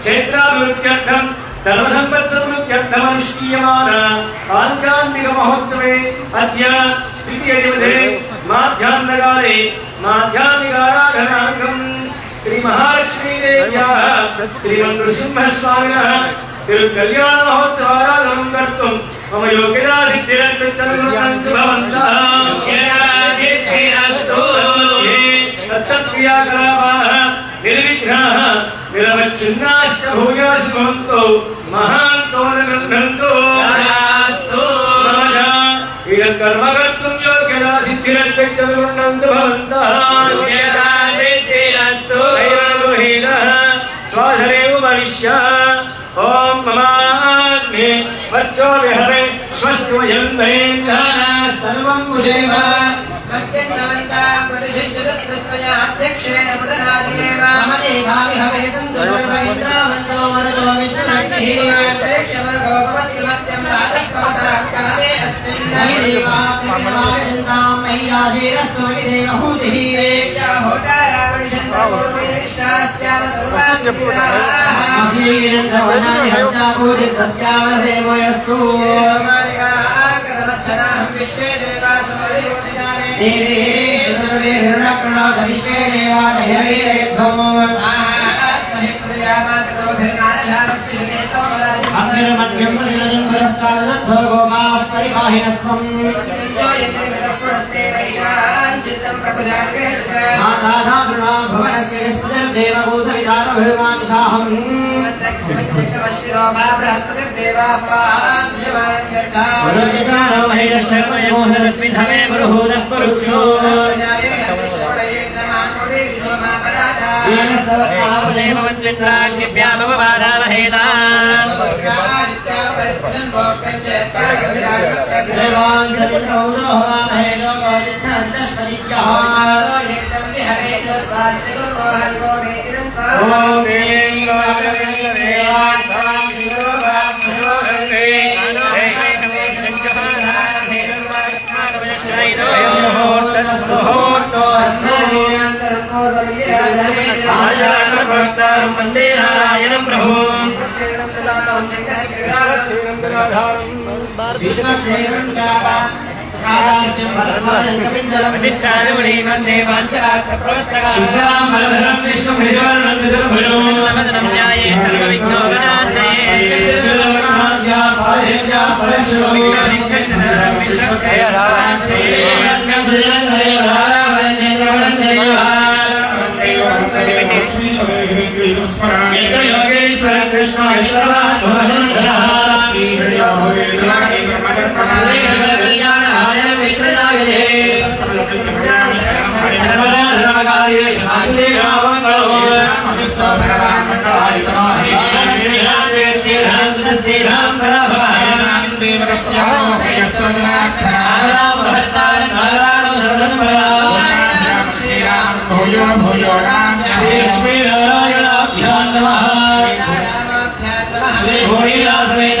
क्षेत्राभिवृद्ध्यर्थं सर्वसम्पत्समृद्ध्यर्थमनुष्ठीयमान आध्यात्मिक महोत्सवे अद्य द्वितीय दिवसे माध्याह्नकाले माध्याह्निकाराधनार्थं श्री महालक्ष्मी देव्याः श्रीमन्नृसिंहस्वामिनः तिरुकल्याण महोत्सवाराधनं कर्तुं मम योग्यता सिद्धिरस्तु भवन्तः तत्तत्क्रियाकलापाः निर्विघ्नाः निरवच्छिन्नाश्च भूयासु भवन्तु महान्तो न गृह्णन्तु इदं कर्म कर्तुं योग्यता सिद्धिरस्तु भवन्तः स्वाधरेव भविष्य ॐ ममाग्ने वच्चो विहरे स्वस्त्वयन्मेन्द्रः सर्वं कुशेम मत्यन्नवन्ता प्रतिष्ठितस्त्रस्त्वया अध्यक्षेण मुदनादिदेव ममदेवाविहवे सन्तुर्वैन्द्रावन्तो वरदो विष्णुनग्निः अन्तरिक्षवर्गो भवति मत्यं राजत्वमतः कामे अस्मिन् मयि देवा कृष्णमायजन्तां मयि राशीरस्त्वमयि देवहूतिः देव्या होतारावणिजन्तवनादिहन्ताभूतिसत्यावनदेवोऽस्तु विश्वे देवा देवेषु सर्वे हिरण्यप्रणोद विश्वे देवा अग्निर्मध्यं पुरस्तादद्भोगो माः परिपाहिनस्त्वं माताधातृणा भुवनस्य स्पतिर्देवभूतविदारभिर्मातिशाहम् पुरुषाणो महिषशर्मयमोहरस्मिन् हवे पुरुहूतः पुरुषो वन्दे नारायणं प्रभु योगेश्वर कृष्ण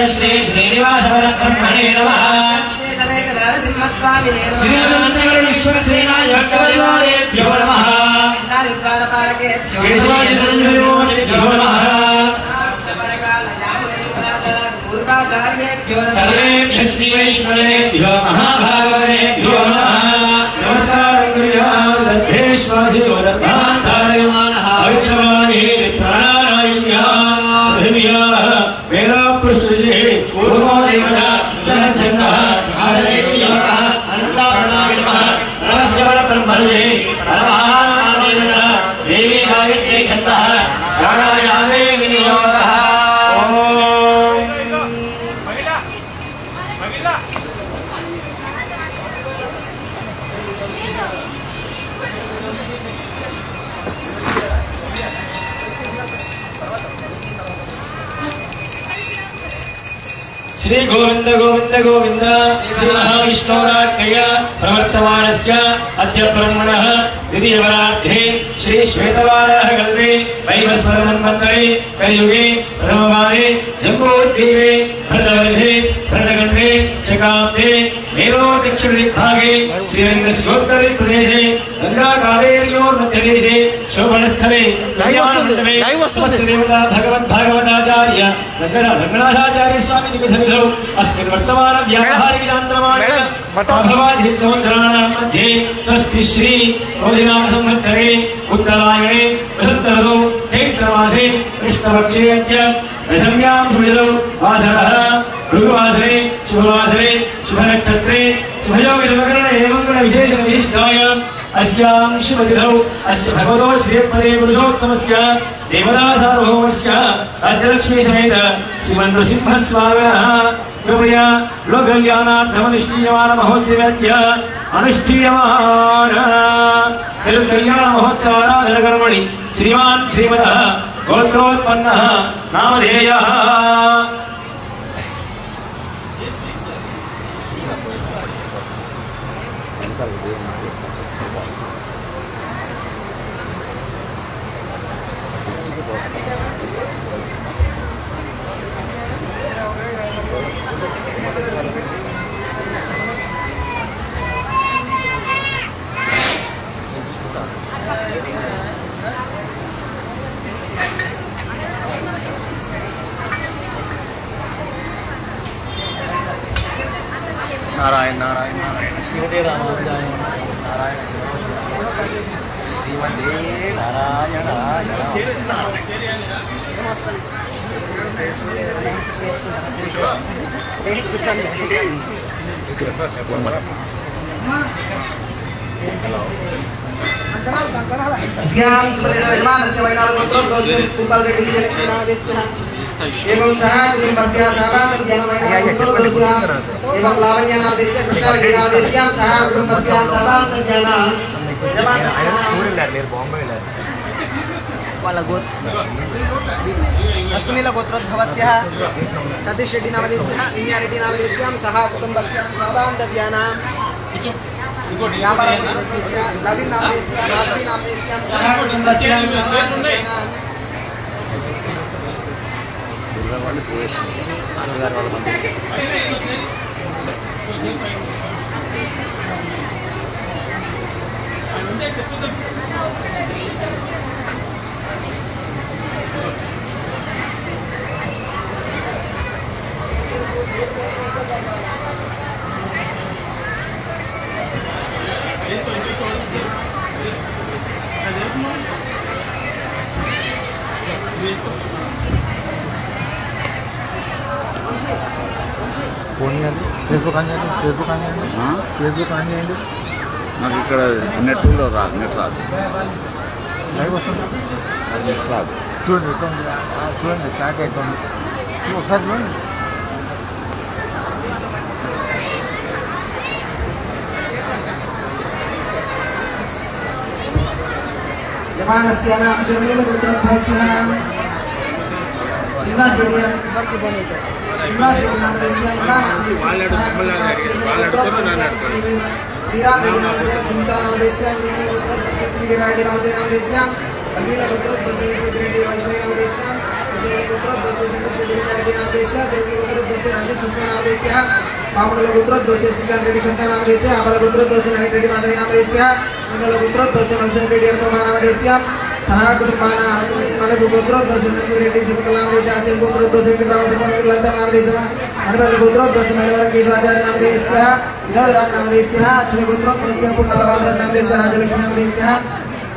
श्री श्रीनिवास ब्रह्मणे नमः श्री समेत नरसिंहस्वामी श्रीमन्नवरणेश्वर श्रीनायकपरिवारेभ्यो नमः केशवादिद्वारपालकेभ्यो नमः सर्वेभ्यः श्रीवैष्णवेभ्यो महाभागवतेभ्यो नमः नमस्कारं कुर्यात् लभ्येश्वासियो दत्तातारयमानः पवित्रवाणी प्राणायाम्याः मेरा पृष्ठजे पूर्वो देवता सुदर्शनः आदरेभ्यः अनन्तासनाय नमस्कार ब्रह्मणे परमात्मा देवी गायत्री छन्दः प्राणायामे विनियोगः श्री गोविंद गोविंद गोविंद श्री महाविष्णुराज्ञया समर्थमानस्य अद्य ब्रह्मणः द्वितीयवराध्ये श्री श्वेतवाराह कल्पे वैवस्वतमन्वन्तरे कलियुगे प्रथमवारे जम्बूद्वीपे भद्रवदे भद्रगण्डे चकाब्दे मेरो दक्षिणदिग्भागे श्रीरङ्गस्योत्तरे प्रदेशे गंगा कावेर्योर्मध्यदेशे शोभनस्थले कल्याणमण्डपे देवता भगवद्भागवताचार्य रङ्गनाथाचार्य स्वामी दिग्समिधौ अस्मिन् वर्तमान व्यावहारिकान्तरमाणे संवत्सराणां मध्ये स्वस्ति श्री रोहिणाम संवत्सरे उत्तरायणे वसन्तऋतौ चैत्रमासे कृष्णपक्षे अद्य दशम्यां सुमितौ वासरः भृगुवासरे शुभवासरे शुभनक्षत्रे शुभयोगशुभकरणे मङ्गलविशेषविशिष्टाय अस्यां शुभतिथौ अस्य भगवतो श्रीपदे पुरुषोत्तमस्य देवतासार्वभौमस्य राज्यलक्ष्मी समेत श्रीमन्नृसिंहस्वामिनः कृपया लोककल्याणार्थमनुष्ठीयमानमहोत्सवस्य अनुष्ठीयमान तिरुकल्याणमहोत्सवाराधनकर्मणि श्रीमान् श्रीमतः गोत्रोत्पन्नः नामधेयः नारायण नारायण नारायण शिवदे रामानुजाय नारायण श्रीमते नारायणाय एवं सह कुटुंबस्य सर्वान्तर्ज्ञानमयः एवं लावण्यानादेशस्य कृष्णारेड्डिनादेशस्य सह कुटुंबस्य सर्वान्तर्ज्ञानः వాళ్ళ अश्विनील गोत्रोद्भवस्य सतीश रेड्डी नामदेशस्य विन्या रेड्डी नामदेशस्य सह कुटुंबस्य सर्वान्तर्ज्ञानः लविन नामदेशस्य माधवी नामदेशस्य सह कुटुंबस्य వాళ్ళు సురేష్ గారు వాళ్ళ మంది ఫోన్ చేయండి ఫేస్బుక్ ఆన్ చేయండి ఫేస్బుక్ ఆన్ చేయండి ఫేస్బుక్ ఆన్ చేయండి నాకు ఇక్కడ నెట్లో రాదు నెట్ రాదు లైవ్ వస్తుంది నాకు నెట్ రాదు చూడండి చూడండి చాట్ అవుతుంది ఒకసారి చూడండి यमानस्य नाम जन्मूल गोत्रोद्भवस्य श्रीनिवास रेड्डी नामदेशस्य मुला नामदेशस्य श्रीराम रेड्डी नामदेशस्य सुमित्रा नामदेशस्य श्रीवीर रेड्डी नामदेशस्य अग्निल गोत्रोद्भवस्य श्रीरेड्डी वैष्णवी नामदेशस्य गोत्रोद्भवस्य संतोष रेड्डी नामदेशस्य गोत्रोद्भवस्य राजेश सुषमा नामदेशस्य पावनल गोत्रोद्भवस्य श्रीकांत रेड्डी शंकर नामदेशस्य अबल गोत्रोद्भवस्य नवीन रेड्डी माधवी नामदेशस्य मंडल गोत्रोद्भवस्य मनसन रेड्डी अर्पमा नामदेशस्य सह कुटुंबानां मलबु गोत्रोद्भवस्य संजय रेड्डी सुकला नामदेशस्य अर्जुन गोत्रोद्भवस्य विक्रम लता नामदेशस्य अनबल गोत्रोद्भवस्य मलवर केशवाचार्य नामदेशस्य विनोदराज नामदेशस्य अच्युत गोत्रोद्भवस्य पुण्णाल बालराज नामदेशस्य राजलक्ष्मी नामदेशस्य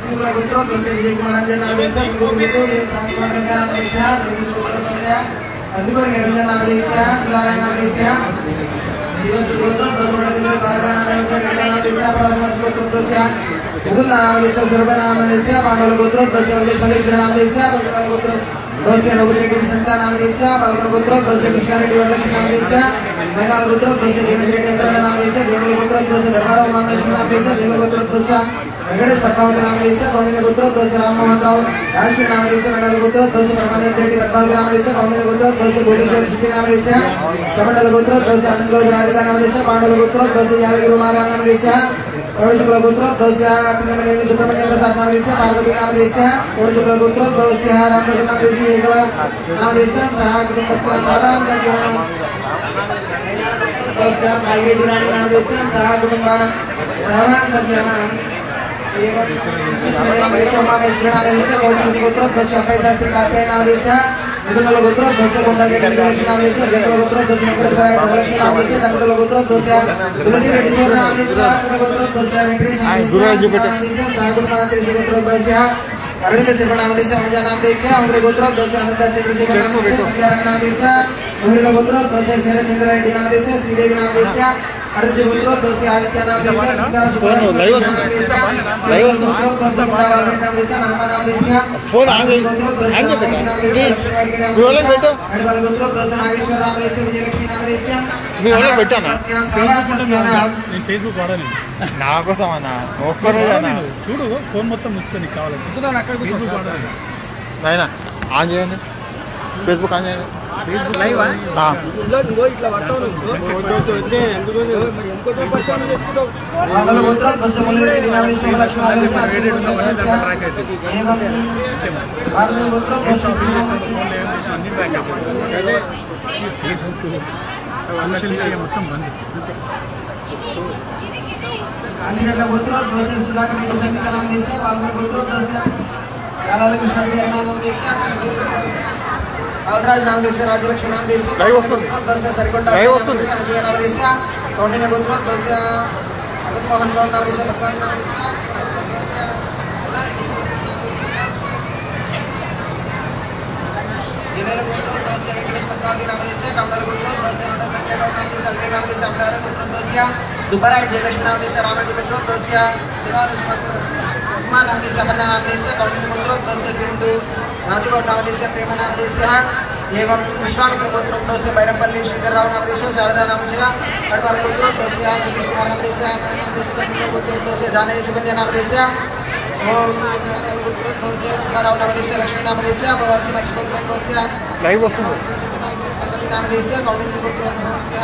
मूल गोत्रोद्भवस्य विजय कुमार रंजन नामदेशस्य नामदेशस्य गोत्रोद्भवस्य अधिकारी निरंजन नामदेशस्य सुधारण नामदेशस्य जीवन गोत्रोद्भवस्य बारगा नामदेशस्य नामदेशस्य प्रसमच गोत्रोद्भवस्य उदुला नामदेशस्य सुरभा नामदेशस्य पांडव गोत्रोद्भवस्य मल्लेश्वर नामदेशस्य पंचकाल गोत्रोद्भवस्य रघुरेड्डी संता नामदेशस्य पावन गोत्रोद्भवस्य कृष्णारेड्डी वरलक्ष्मी नामदेशस्य मैनाल गोत्रोद्भवस्य देवरेड्डी अंतराल नामदेशस्य गोंडल गोत्रोद्भवस्य धर्माराव मामेश्वर नामदेशस्य देव गोत्रोद्भवस्य वेंकटेश पद्मावती नामदेशस्य कौंडिन्य गोत्रोद्भवस्य राममोहन राव राजकीय नामदेशस्य मंडल गोत्रोद्भवस्य परमानंद रेड्डी पद्मावती नामदेशस्य कौंडिन्य गोत्रोद्भवस्य भूषण सिद्धि नामदेशस्य समंडल गोत्रोद्भवस्य आनंद राधिका नामदेशस्य पांडव गोत्रोद्भवस्य यादगिरी महाराज नामदेशस्य ओडचुकल गोत्रोद्भवस्य पिंगमनेनी सुब्रह्मण्य प्रसाद नामदेशस्य पार्वती नामदेशस्य ओडचुकल गोत्रोद्भवस्य रामप्रसाद नामदेशस्य सह कुटुंबस्य सर्वान्तर्ज्ञानम् गोत्रोद्भवस्य सागिरेड्डी राणी नामदेस्यां सह कुटुम्बानां सर्वान्तर्यानां एवं कृष्णनामदेस्य उमामेश्वरी नामदेस्य गौतमी गोत्रोद्भवस्य अभय शास्त्री कात्यायन नामदेस्य मिथुनल गोत्रोद्भवस्य कोंडारेड्डी लक्ष्मी नामदेस्य जटल गोत्रोद्भवस्य वेंकटेश्वराय धनलक्ष्मी नामदेस्य संकुल गोत्रोद्भवस्य तुलसी रेड्डी स्वर नामदेस्य गोत्रोद्भवस्य वेंकटेश नामदेस्य सह कुटुम्बानां त्रिशि गोत्रोद्भवस्य अरविंद शर्मा नामदेस्य अनुजा नामदेस्य उमरे गोत्रोद्भवस्य अनंत चंद्रशेखर नामदेस्य सत्याराम नामदेस्य उमरे गोत्रोद्भवस्य शरचंद्र रेड्डी नामदेस्य श्रीदेवी नामदेस्य अर्श गोत्रोद्भवस्य आदित्य नामदेस्य सीता लाइव नामदेस्य मनमा नामदेस्य फोन आगे बेटा प्लीज मी వాళ్ళకి పెట్టు अडवाल गोत्रोद्भवस्य नागेश्वर नामदेस्य विजयलक्ष्मी नामदेस्य మీ వాళ్ళకి పెట్టానా నేను ఫేస్బుక్ వాడాను నా కోసం అన్న ఒక్కరోజు చూడు ఫోన్ మొత్తం ఇస్తాను నీకు కావాలంటే ఫేస్బుక్ వాడాలి నాయనా ఆన్ చేయండి ఫేస్బుక్ ఆన్ చేయండి ఫేస్బుక్ లైవ్ अडवाल गोत्रोद्भवस्य मुरलीरेड्डी नामदेस्य लक्ष्मी नामदेस्य एवं भारतीय गोत्रोद्भवस्य ఫేస్బుక్ సోషల్ మీడియా మొత్తం బంద్ अंजनेट्ल गोत्रोद्भवस्य सुधाकर रेड्डी संगीता नामदेस्य पालघर गोत्रोद्भवस्य यालाल कृष्ण रेड्डी नामदेस्य बालराज नामदेस्य राजलक्ष्मी नामदेस्य गोत्रोद्भवस्य सरकोट नामदेस्य अजय नामदेस्य कौंडिन्य गोत्रोद्भवस्य मदन मोहन गौड़ नामदेस्य पद्मावती नामदेस्य गोत्रोद्भवस्य जिनेल गोत्रोद्भवस्य वेंकटेश पद्मावती नामदेस्य कमल गोत्रोद्भवस्य नोटा संजय गौड़ नामदेस्य अजय नामदेस्य अग्रहार गोत्रोद्भवस्य सुब्बाराय जयलक्ष्मी नामदेस्य रामजी गोत्रोद्भवस्य कुमार नामदेस्य अपर्णा नामदेस्य कौंडिन्य गोत्रोद्भवस्य तिरुंडु नाथुगौड़ नामदेस्य प्रेम नामदेस्य एवं विश्वामित्र गोत्रोद्भवस्य बैरपल्ली श्रीधरराव नामदेस्य शारदा नामदेस्य अडवाल गोत्रोद्भवस्य सतीश कुमार नामदेस्य नामदेस्य कपिल गोत्रोद्भवस्य जानवी सुकन्या नामदेस्य ओम गोत्रोद्भवस्य सुब्बाराव नामदेस्य लक्ष्मी नामदेस्य भवानी महेश गोत्रोद्भवस्य లైవ్ వస్తుంది पल्लवी नामदेस्य कौंडिन्य गोत्रोद्भवस्य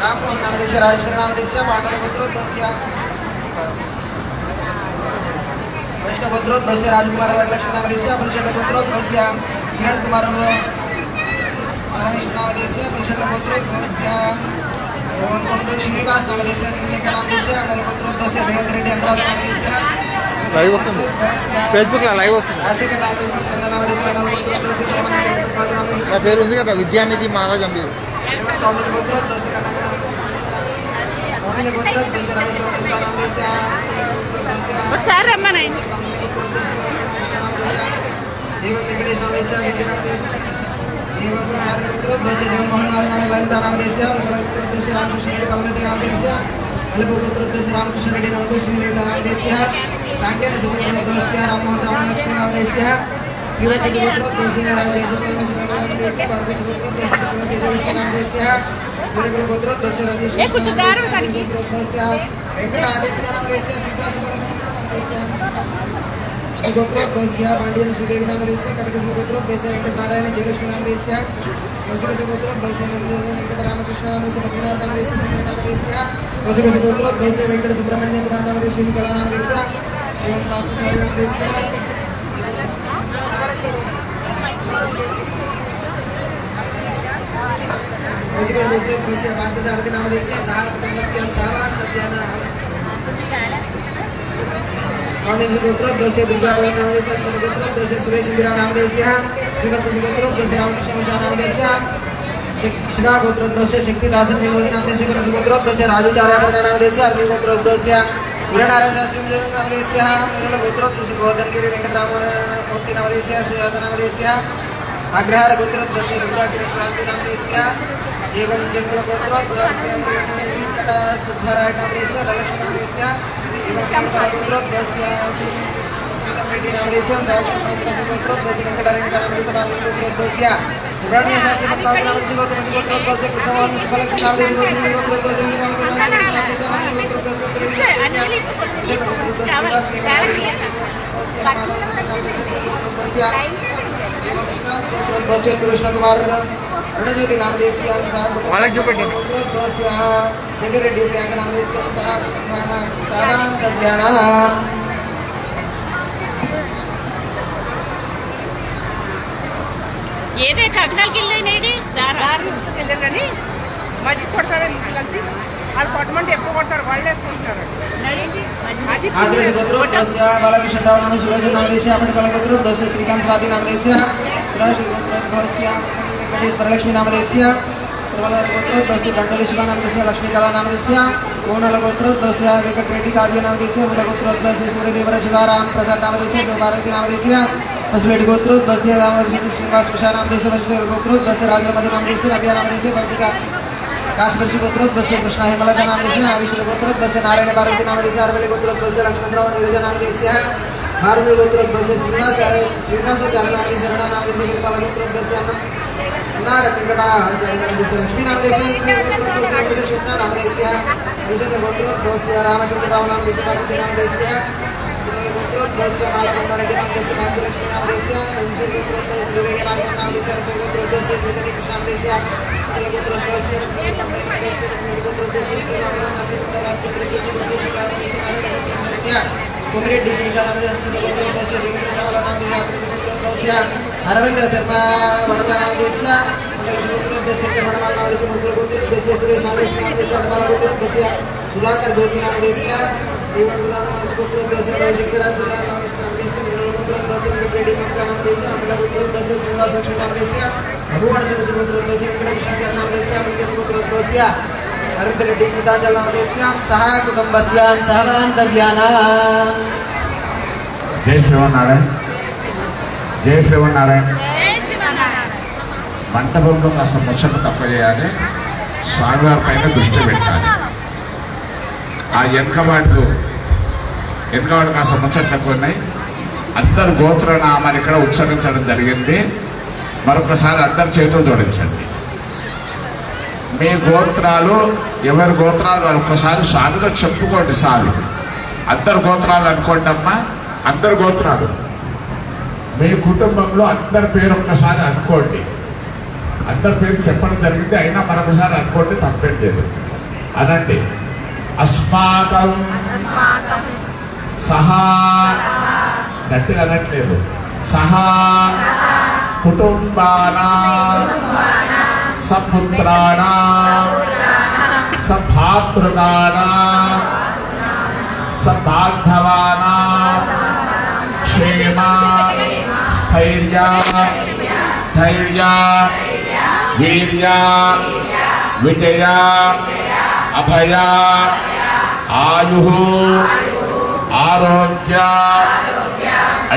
राममोहन नामदेस्य राजेश्वर नामदेस्य पांडव गोत्रोद्भवस्य वैष्णव गोत्रोद्भवस्य राजकुमार वरलक्ष्मी नामदेस्य पुरुषोत्तम गोत्रोद्भवस्य किरण कुमार परमेश्वर नामदेस्य पुरुषोत्तम गोत्रोद्भवस्य ओम कोंडूर श्रीनिवास नामदेस्य श्रीलेखा नामदेस्य अमर गोत्रोद्भवस्य देवेंद्र रेड्डी अंकल नामदेस्य లైవ్ వస్తుంది ఫేస్బుక్ లో లైవ్ వస్తుంది राजशेखर नामदेस्य स्पंदन नामदेस्य अनल गोत्रोद्भवस्य నా పేరు ఉంది కదా విద్యానిధి మహారాజ్ అంబి कौंडिन्य गोत्रोद्भवस्य कनक कौंडिन्य गोत्रोद्भवस्य रमेश नामदेस्य ఒకసారి రమ్మని एवं वेंकटेश नामदेस्य रेड्डी नामदेस्य एवं यादव गोत्रोद्भवस्य जगन्मोहन ललिता नामदेस्य गोत्रोद्भवस्य रामकृष्ण रेड्डी पल्लवी नामदेस्य अल्प गोत्रोद्भवस्य रामकृष्ण रेड्डी नामदेस्य ललिता नामदेस्य सांख्यान गोत्रोद्भवस्य राममोहन रामलक्ष्मी नामदेस्य श्रीवास गोत्रोद्भवस्य राजेश्वर नामदेस्य पार्वती गोत्रोद्भवस्य श्रीमती जयलक्ष्मी नामदेस्य गुरुकुल गोत्रोद्भवस्य राजेश्वर गोत्रोद्भवस्य वेंकटादित्य नामदेस्य सीता गोत्रोद्भवस्य पांड्यन श्रीदेवी नामदेस्य कटकस्य गोत्रोद्भवस्य वेंकटनारायण जयलक्ष्मी नामदेस्य वंशकस्य गोत्रोद्भवस्य वेंकटरामकृष्ण नामदेस्य लक्ष्मीनाथ नामदेस्य नामदेस्य वंशकस्य गोत्रोद्भवस्य वेंकट सुब्रह्मण्य नामदेस्य श्रीकला नामदेस्य एवं पापसारी नामदेस्य वंशकस्य गोत्रोद्भवस्य पार्थसारथी नामदेस्य सह कुटुम्बस्य सहवान् कौंडिन्य गोत्रोद्भवस्य दुर्गा नामदेस्य गोत्रोद्भवस्य सुरेश इंदिरा नामदेस्य श्रीवत्स गोत्रोद्भवस्य रामकृष्ण मिश्रा नामदेस्य शिवा गोत्रोद्भवस्य शक्तिदासन विनोदी नामदेस्य गोत्रोद्भवस्य राजूचार्य नामदेस्य अर्जुन गोत्रोद्भवस्य सूर्यनारायण शास्त्री नामदेस्य मेरुल गोत्रोद्भवस्य गोवर्धनगिरि वेंकटराममूर्ति नामदेस्य सुजाता नामदेस्य अग्रहार गोत्रोद्भवस्य दुर्गा क्रांति नामदेस्य एवं जन्म गोत्रोद्भवस्य वेंकट सुब्बाराय नामदेस्य लक्ष्मी नामदेस्य गोत्रोद्भवस्य रेड्डी नामदेस्य गोत्रोद्भवस्य वेंकटरेड्डी नामदेस्य गोत्रोद्भवस्य सुब्रह्मण्य शास्त्री पद्मावती नामदेस्य गोत्रोद्भवस्य कृष्णमोहन सुब्बलक्ष्मी नामदेस्य गोत्रोद्भवस्य गोत्रोद्भवस्य कृष्ण कुमार रणज्योति नामदेस्य వాళ్ళకి చూపెట్టు गोत्रोद्भवस्य शेखर रेड्डी प्रियंका नामदेस्य सावान्तर्यान ఏదే కట్నాలకి వెళ్ళినాయి దారి వెళ్ళని మజ్జి కొడతారు కలిసి వాళ్ళు కొట్టమంటే ఎక్కువ కొడతారు వాళ్ళు వేసుకుంటారు आदर्श गोत्र दोस्य बालकृष्ण राव नाम शिवाजी नाम देस्य अपने बाल गोत्र दोस्य श्रीकांत स्वाति नाम देस्य राष्ट्र गोत्र दोस्य वेंकटेश वरलक्ष्मी नाम देस्य प्रबल गोत्र दोस्य दंडोली शिवा नाम देस्य लक्ष्मी कला नाम देस्य कोणल गोत्र दोस्य वेंकट रेड्डी काव्य नाम देस्य मूल गोत्र दोस्य सूर्यदेवर शिवाराम प्रसाद नाम देस्य भारती नाम देस्य मसलेट गोत्र दोस्य रामचंद्र श्रीनिवास विशा नाम देस्य वैष्णव गोत्र दोस्य राजमधु नाम देस्य नव्या नाम देस्य कौतिका कासवर्षी गोत्रोद्वस्य कृष्ण हेमलता नाम देस्य नागेश्वर गोत्रोद्वस्य नारायण पार्वती नाम देस्य अरवली गोत्रोद्वस्य लक्ष्मणराव नीरजा नाम देस्य भारती गोत्रोद्वस्य श्रीनिवास चारण नाम देस्य रणा नाम देस्य गोपाल गोत्रोद्वस्य नार वेंकटाचार्य नाम देस्य लक्ष्मी नाम देस्य गोत्रोद्वस्य वेंकटेश नाम देस्य विष्णु गोत्रोद्वस्य रामचंद्रराव नाम देस्य पार्वती नाम देस्य गोत्रोद्वस्य मालकंदा रेड्डी नाम देस्य भाग्यलक्ष्मी नाम देस्य नंदीश्वर गोत्रोद्वस्य श्रीराज नाम देस्य गोत्रोद्वस्य वेदनी कृष्ण नाम देस्य कुमरेड्डी सुनीता नाम देस्य अरविंद्र शर्मा वडजा नाम देस्य वडमाल नाम देस्य मुकुल गोत्रोद्वस्य सुरेश नागेश नाम देस्य वडमाल गोत्रोद्वस्य सुधाकर ज्योति नाम देस्य गोत्रोद्वस्य रविशंकर नाम देस्य गोत्रोद्वस्य कुमरेड्डी मक्का नाम देस्य अमला गोत्रोद्वस्य श्रीनिवास लक्ष्मी नाम देस्य भगवान सरस्वती गोत्रोद्वस्य वेंकटेश्वर नाम देस्य अमृत गोत्रोद्वस्य नरेंद्र रेड्डी गीतांजल नाम देस्य सहाय कुटुंबस्य सहबांधव्यानां जय श्रीवनारायण जय श्रीवनारायण మంటపంలో కాస్త ముచ్చట తప్ప చేయాలి స్వామివారి పైన దృష్టి పెట్టాలి ఆ వెనకవాళ్ళు కాస్త ముచ్చట్లు ఎక్కువ ఉన్నాయి అందరు గోత్రనామాలు ఇక్కడ ఉచ్చరించడం జరిగింది మరొకసారి అందరు చేతులు జోడించండి మీ గోత్రాలు ఎవరి గోత్రాలు ఒక్కసారి స్వామితో చెప్పుకోండి చాలు అందరు గోత్రాలు అనుకోండి అమ్మా అందరు గోత్రాలు మీ కుటుంబంలో అందరి పేరు ఒక్కసారి అనుకోండి అందరి పేరు చెప్పడం జరిగింది అయినా మరొకసారి అనుకోండి తప్పేం లేదు అనండి అస్మాకం సహా గట్టిగా అనట్లేదు సహా కుటుంబానాం సపుత్రాణాం సభాతృకాణాం సబాంధవానాం క్షేమ స్థైర్య ధైర్య వీర్య విజయ అభయ ఆయు ఆరోగ్య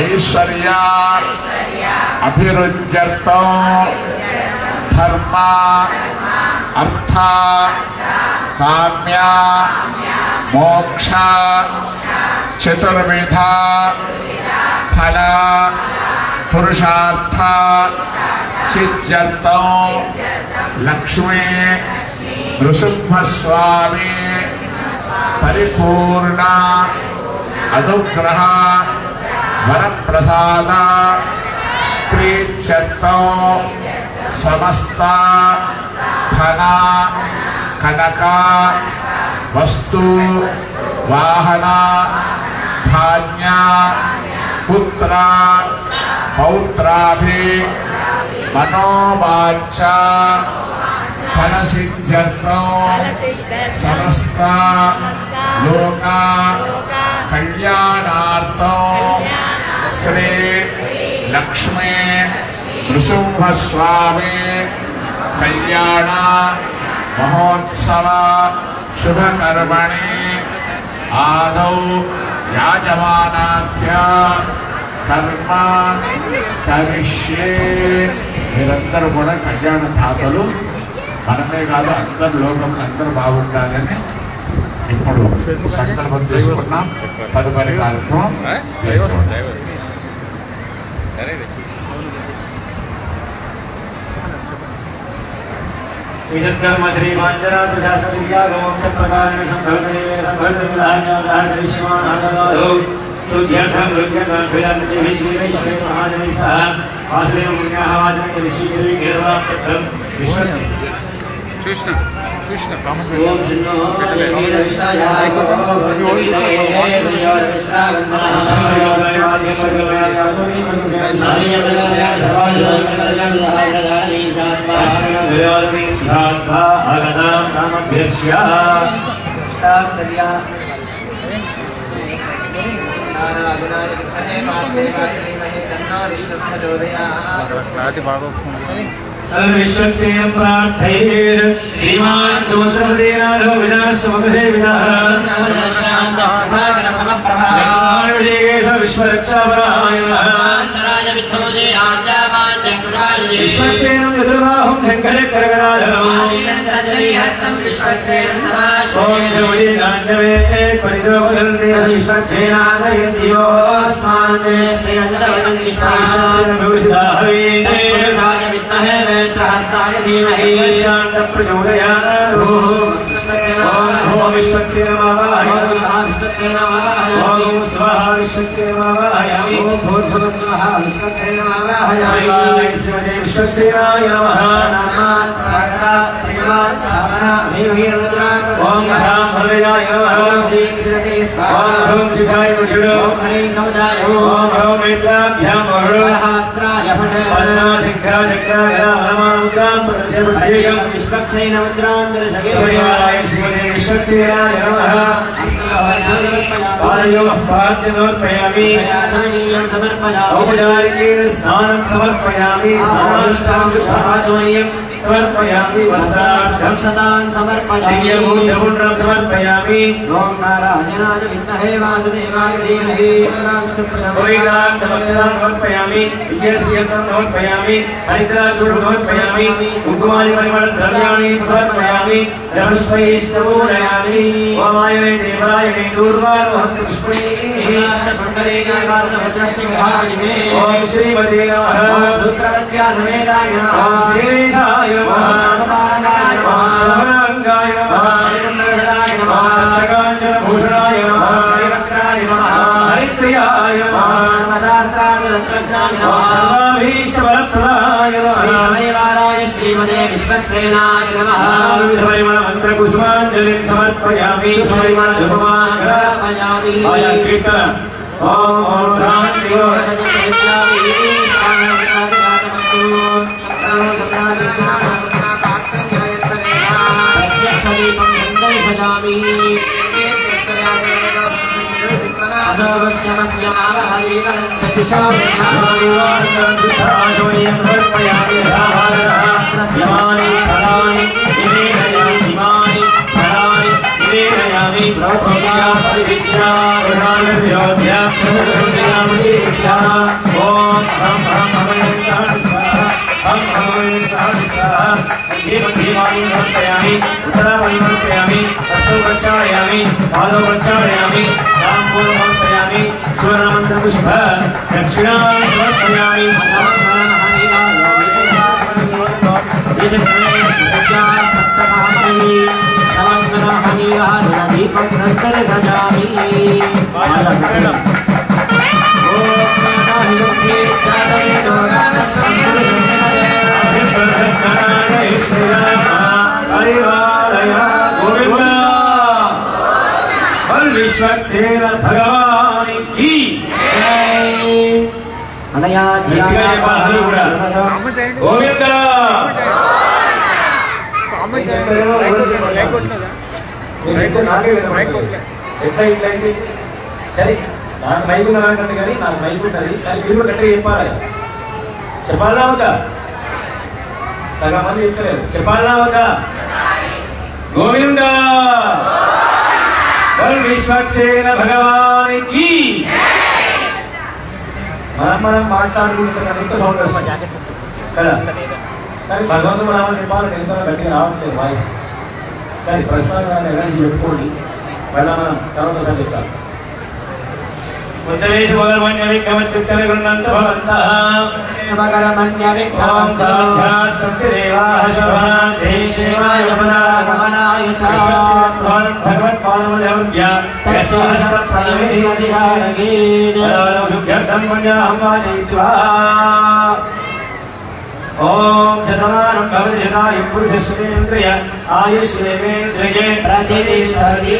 ఐశ్వర్య అభివృద్ధ్యర్థం ధర్మ అర్థ కామ్య మోక్ష చతుర్విధ ఫల పురుషార్థ సిద్ధ్యర్థం లక్ష్మీ నృసింహస్వామి పరిపూర్ణ అనుగ్రహ వరప్రసాద ప్రీత్యర్థం సమస్త ధన కనక వస్తు వాహన ధాన్య పుత్ర పౌత్రాభి మనోవాంఛ ఫలసిద్ధ్యర్థం సమస్త లోక కళ్యాణార్థం శ్రీ లక్ష్మీ నృసింహస్వామి కళ్యాణ మహోత్సవ శుభకర్మణి ఆదౌ యాజమానాఖ్య కర్మ కరిష్యే. మీరందరూ కూడా కళ్యాణ ధాతలు మనమే కాదు అందరు లోకంలో అందరూ బాగుండాలని ఇప్పుడు సంకల్పం చేసుకున్నాం. తదుపరి కార్యక్రమం చేసుకోండి. कर्म श्री पांचरात्र शास्त्र दिव्यागमोक्त प्रकारेण संभवतदेवेन संभवतविधान्यागाहरिष्यमान् आददाधो तुध्यर्थं रुद्यर्थं क्रियान्ति विश्वेश्वरे महाजनै सह वासुदेव पुण्याः वाचनं ऋषिगिरि घेरवाप्तं विश्वस्य कृष्ण कृष्ण ओम शन्नो वीरश्चाय विरक्ष्य नारायणाय विद्महे वासुदेवाय धीमहि तन्नो विष्णुः प्रचोदयात् सर्वविश्वस्य प्रार्थयेत् श्रीमान् सुमन्द्रपदेनाथो विनाशसमुद्रे विनाः विश्वरक्षापराय विश्वक्सेनं चतुर्बाहुं शङ्खचक्रगदाधरम् ॐ जमुजीनान्यवे परिद्रोपदन्ते विश्वक्सेनान्वयन्त्योऽस्मान् विश्वक्सेनभूषिताहवे शान्तप्रचोदयात् ॐ विश्वक्सेनमावाहय ॐ स्वाहा विश्वक्सेनमावाहयामि ॐ स्वाहा विश्वक्सेनमावाहयामि श्रीमते विश्वक्सेनाय नमः ॐ महाभव्याय नमः ॐ शिवाय नमः ॐ मेत्राभ्यां विश्वक्सेनाय विश्वक्सेनाय नमः पादयोः पाद्यमर्पयामि औपचारिकेन स्नानं समर्पयामि साष्टां शुद्धाचमयं समर्पयामि वस्त्रार्थं शतान् समर्पयामि दिव्यमूर्धपुण्ड्रं समर्पयामि ॐ नारायणाय विद्महे वासुदेवाय धीमहि गोविन्दार्थमक्षरान् समर्पयामि दिव्यश्रियं समर्पयामि हरिद्राचूर्णं समर्पयामि कुङ्कुमादिपरिमलद्रव्याणि समर्पयामि पुष्पैस्तपूरयामि वामाय देवाय दूर्वारोहन्तु पुष्पैः ॐ श्रीमते नमः रुद्रवत्या समेताय नमः ॐ श्रीरेखाय नमः ॐ श्रवणाङ्गाय नमः काञ्चनभूषणाय नमः हरिवक्त्राय नमः हरिप्रियाय नमः सर्वाभीष्टफलप्रदाय नमः श्रीमते विश्वक्सेनाय नमः विविधपरिमलमन्त्रपुष्पाञ्जलिं समर्पयामि समर्पयामि कीर्तन ॐ भ्रान्तियो समर्पयामि उत्तरावळि समर्पयामि हस्तौ प्रक्षालयामि पादौ प्रक्षालयामि ताम्बूलं समर्पयामि सुवर्णमन्त्रपुष्प दक्षिणां समर्पयामि विश्वक्सेन भगवान की गोविंद సరే నాకు మైకు నాకంటే కానీ నాకు మైకు ఉంటుంది కానీ మీరు గట్టిగా చెప్పాలి చెప్పాలా ఒక సగం మంది చెప్తలేరు చెప్పాలా ఒక గోవింద విశ్వక్సేన భగవానికి మనం మాట్లాడుకుంటున్నాం ఎంత సౌండ్ వస్తుంది కదా కానీ భగవంతుడు నామని చెప్పాలంటే ఎంతో గట్టిగా రావట్లేదు వాయిస్ సరే ప్రస్తుతాన్ని ఎనర్జీ పెట్టుకోండి మళ్ళా మనం తర్వాత సార్ చెప్తాం ఉత్తరేషు భగవన్య విక్రమత్యుత్తరే గృహంత భవంతః భగవన్య విక్రమం సాధ్యాత్ సత్యదేవాః శోభనాన్ దేశేవాయ పునరాగమనాయ చ భగవత్పాదమదేవ్య యస్యాస్తత్ స్వయమేధియారగేన శుభ్యర్థం పుణ్యాహం వాచయిత్వా ఓం శతమానం భవతి శతాయ పురుషస్యేంద్రియ ఆయుష్యేంద్రియే ప్రతిష్టతి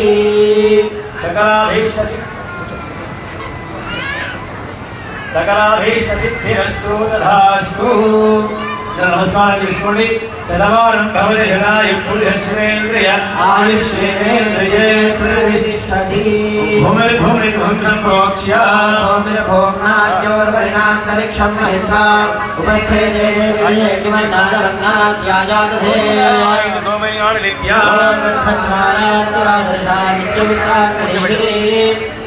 सकलाभीष्टसिद्धिरस्तु तथास्तु నమస్కారం చేసుకోండి. శతమానం భవతి జనాయ పురుషేంద్రియ ఆయుష్యేంద్రియ ప్రతిష్టతి భూమిర్ భూమిర్ భూమి సంప్రోక్ష్య భూమిర్భోమ్నాద్యోర్వరిణాంతరిక్షం మహితా ఉపస్థితే దేవయజ్ఞమన్నాదరన్నాద్యాజాదధే గోమయాన లిప్యా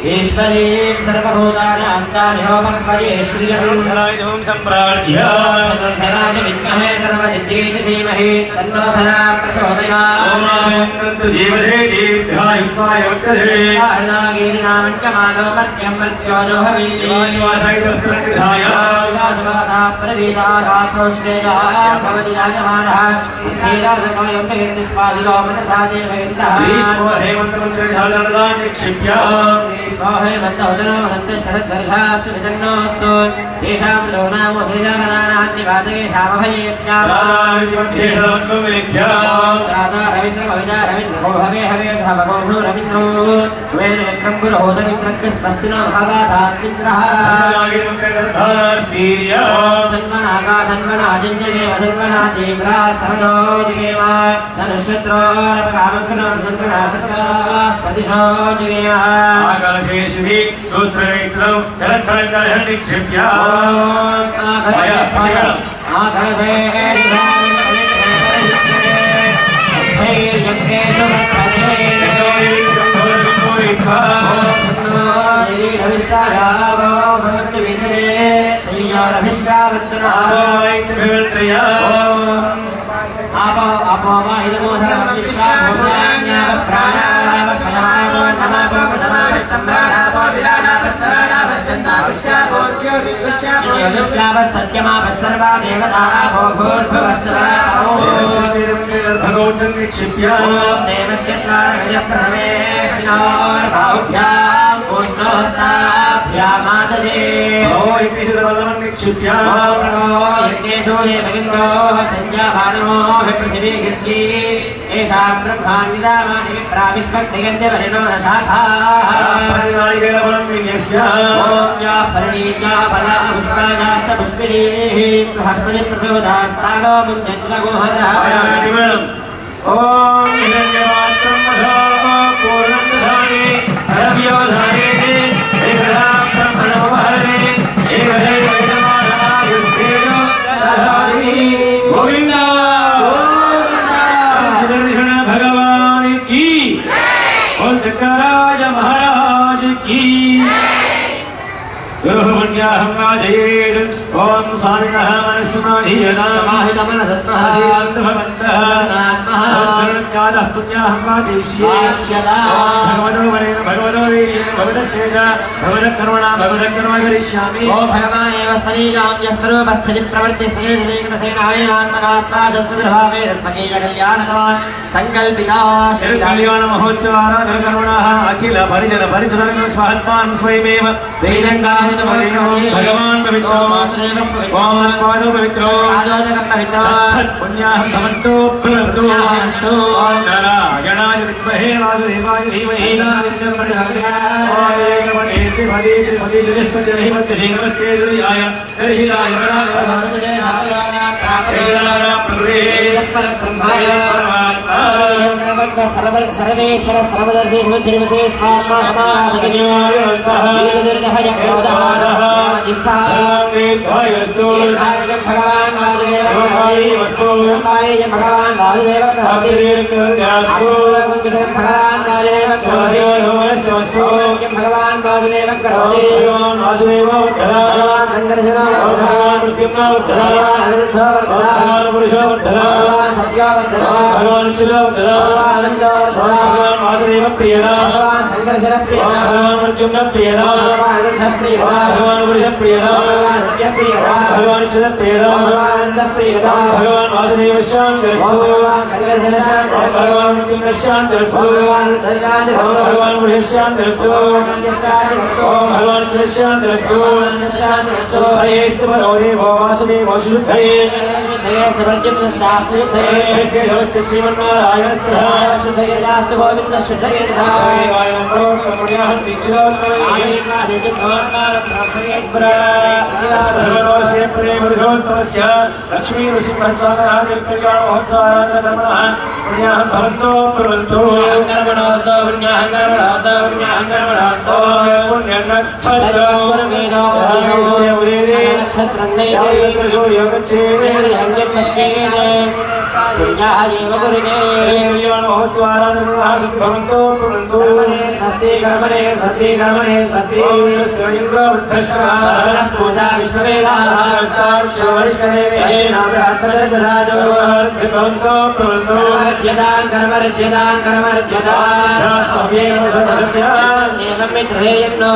ఈశ్వరీ సర్వభూతానాంతానిహోమపదే శ్రీయం ఓం సంప్రార్థ్య ధరాజ విద్మహే సర్వసిద్ధీతి ధీమహి తన్నో ధనా ప్రచోదయాత్ జీవసే దీర్ఘాయుక్తాయ వక్తదే నాగీర్నామంచమానో మర్త్యం మర్త్యోజో శ్వాసైతస్త్రనిధాయ హవివాసవాసా ప్రవీతాదాసోష్ఠేజా భవతి రాజమానః ధీరాజకోయం భగంతి స్వాదిలో మనసా దేవయంతః భీష్మో హేమంతమంత్రధారణా నిక్షిప్య స్వాహే మంతోదనో మహంత శరద్వర్షాస్తు వితన్నోస్తు తేషాం లోనామో ధీరాగదానాన్నివాదే శామభయేస్యామ రాధా రవీంద్ర భవిజా రవీంద్ర హవే హవే ధవగోభూ రవీంద్రో వేద విక్రం పురోధ విక్రస్పస్తినో భవాధాత్మింద్రః ధన్వనాగా ధన్వనాజింజదేవ ధన్వనా తీవ్రా సమదో జిగేమ ధనుషత్రో రపకామగ్నో ధన్వనాథస్వా ప్రతిశో జిగేమ ఆకాశేషి సూత్రవేత్రం జలధరధర నిక్షిప్య సత్యమాపసర్వా దేవతా నిక్షిప్య దేవస్యోర్బాహుభ్యాం ఉష్ణోస్తాభ్యామాదదే నిక్షిప్య యజ్ఞేశో ఏ భగిందో సంధ్యాభానో పృథివీగిర్జీ ఏషా బ్రహ్మాన్విదామాని ప్రావిష్పక్తిగంధి వరిణో శాఖా పరిణీత్యా ఫలా పుష్పాయాస్త పుష్పిణీః బృహస్పతి ప్రచోదాస్తానో ముంచంద్రగోహరః ఓం హిరణ్యవాత్రం మధో పూర్ణందధానే ద్రవ్యోధానే ఏకదా బ్రహ్మణోహరే ఏకదైవమానాయుష్ఠేజో దధాతి గోవింద శ్రీకృష్ణ భగవాన్ की ఓం చక్రరాజ మహారాజ్ की గురుమన్యాహం రాజయేత్ ఓం స్వామినః మనస్సమాధీయనా సమాహితమనసస్మః భవంతః జ్ఞానః పుణ్యాహం రాజయిష్యే భగవతో వరేణ భగవతో వీర్యేణ భగవతశ్చేత భగవతకర్మణా భగవతకర్మ కరిష్యామి ఓ భగవానేవ స్తనీయాం యస్వరూపస్థితి ప్రవర్తిస్తేనాత్మనాస్మాదస్మద్భావే రస్మకీయ కళ్యాణతమా సంకల్పితా కళ్యాణ మహోత్సవారాధన కర్మణః అఖిల పరిజన పరిచరణ స్వాత్మాన్ స్వయమేవ వేదంగాహిత భగవాన్ పవిత్రో ఓం పాదో పవిత్రో పుణ్యాహం భవంతో భవంతో ఓం నారాయణాయ విద్మహే వాసుదేవాయ ధీమహి సర్వేశ్వర సర్వదర్శి శ్రీమతే భగవాన్ భగవాన్ వాసుదేవ భగవాన్ వాసుదేవ ప్రియదా సంకర్షణ ప్రియ భగవాన్ మృత్యుంగ ప్రియదా భగవాన్ వృష ప్రియదా భగవాన్ చిద ప్రియదా భగవాన్ వాసుదేవ శాంతిరస్తు భగవాన్ మృత్యుంగ శాంతిరస్తు భగవాన్ వృష శాంతిరస్తు భగవాన్ చిద శాంతిరస్తు హరేస్తు పరో దేవో వాసుదేవ శుద్ధయే శాస్త్ర शुद्धयदास्तु गोविन्द शुद्धयदा लक्ष्मी नृसिंहस्वामी कल्याण महोत्सवाराधनः पुण्याः भवन्तो कुर्वन्तु कर्मणोऽस्तु पुण्याः कर्मणोऽस्तु पुण्याः कर्मणोऽस्तु भवन्तो कुर्वन्तु स्वस्ति कर्मणे स्वस्ति कर्मणे स्वस्ति पूजा विश्ववेदाः कर्मर्ध्यदां कर्मर्ध्यदां कर्मर्ध्यदां एवं मित्रेयन्नो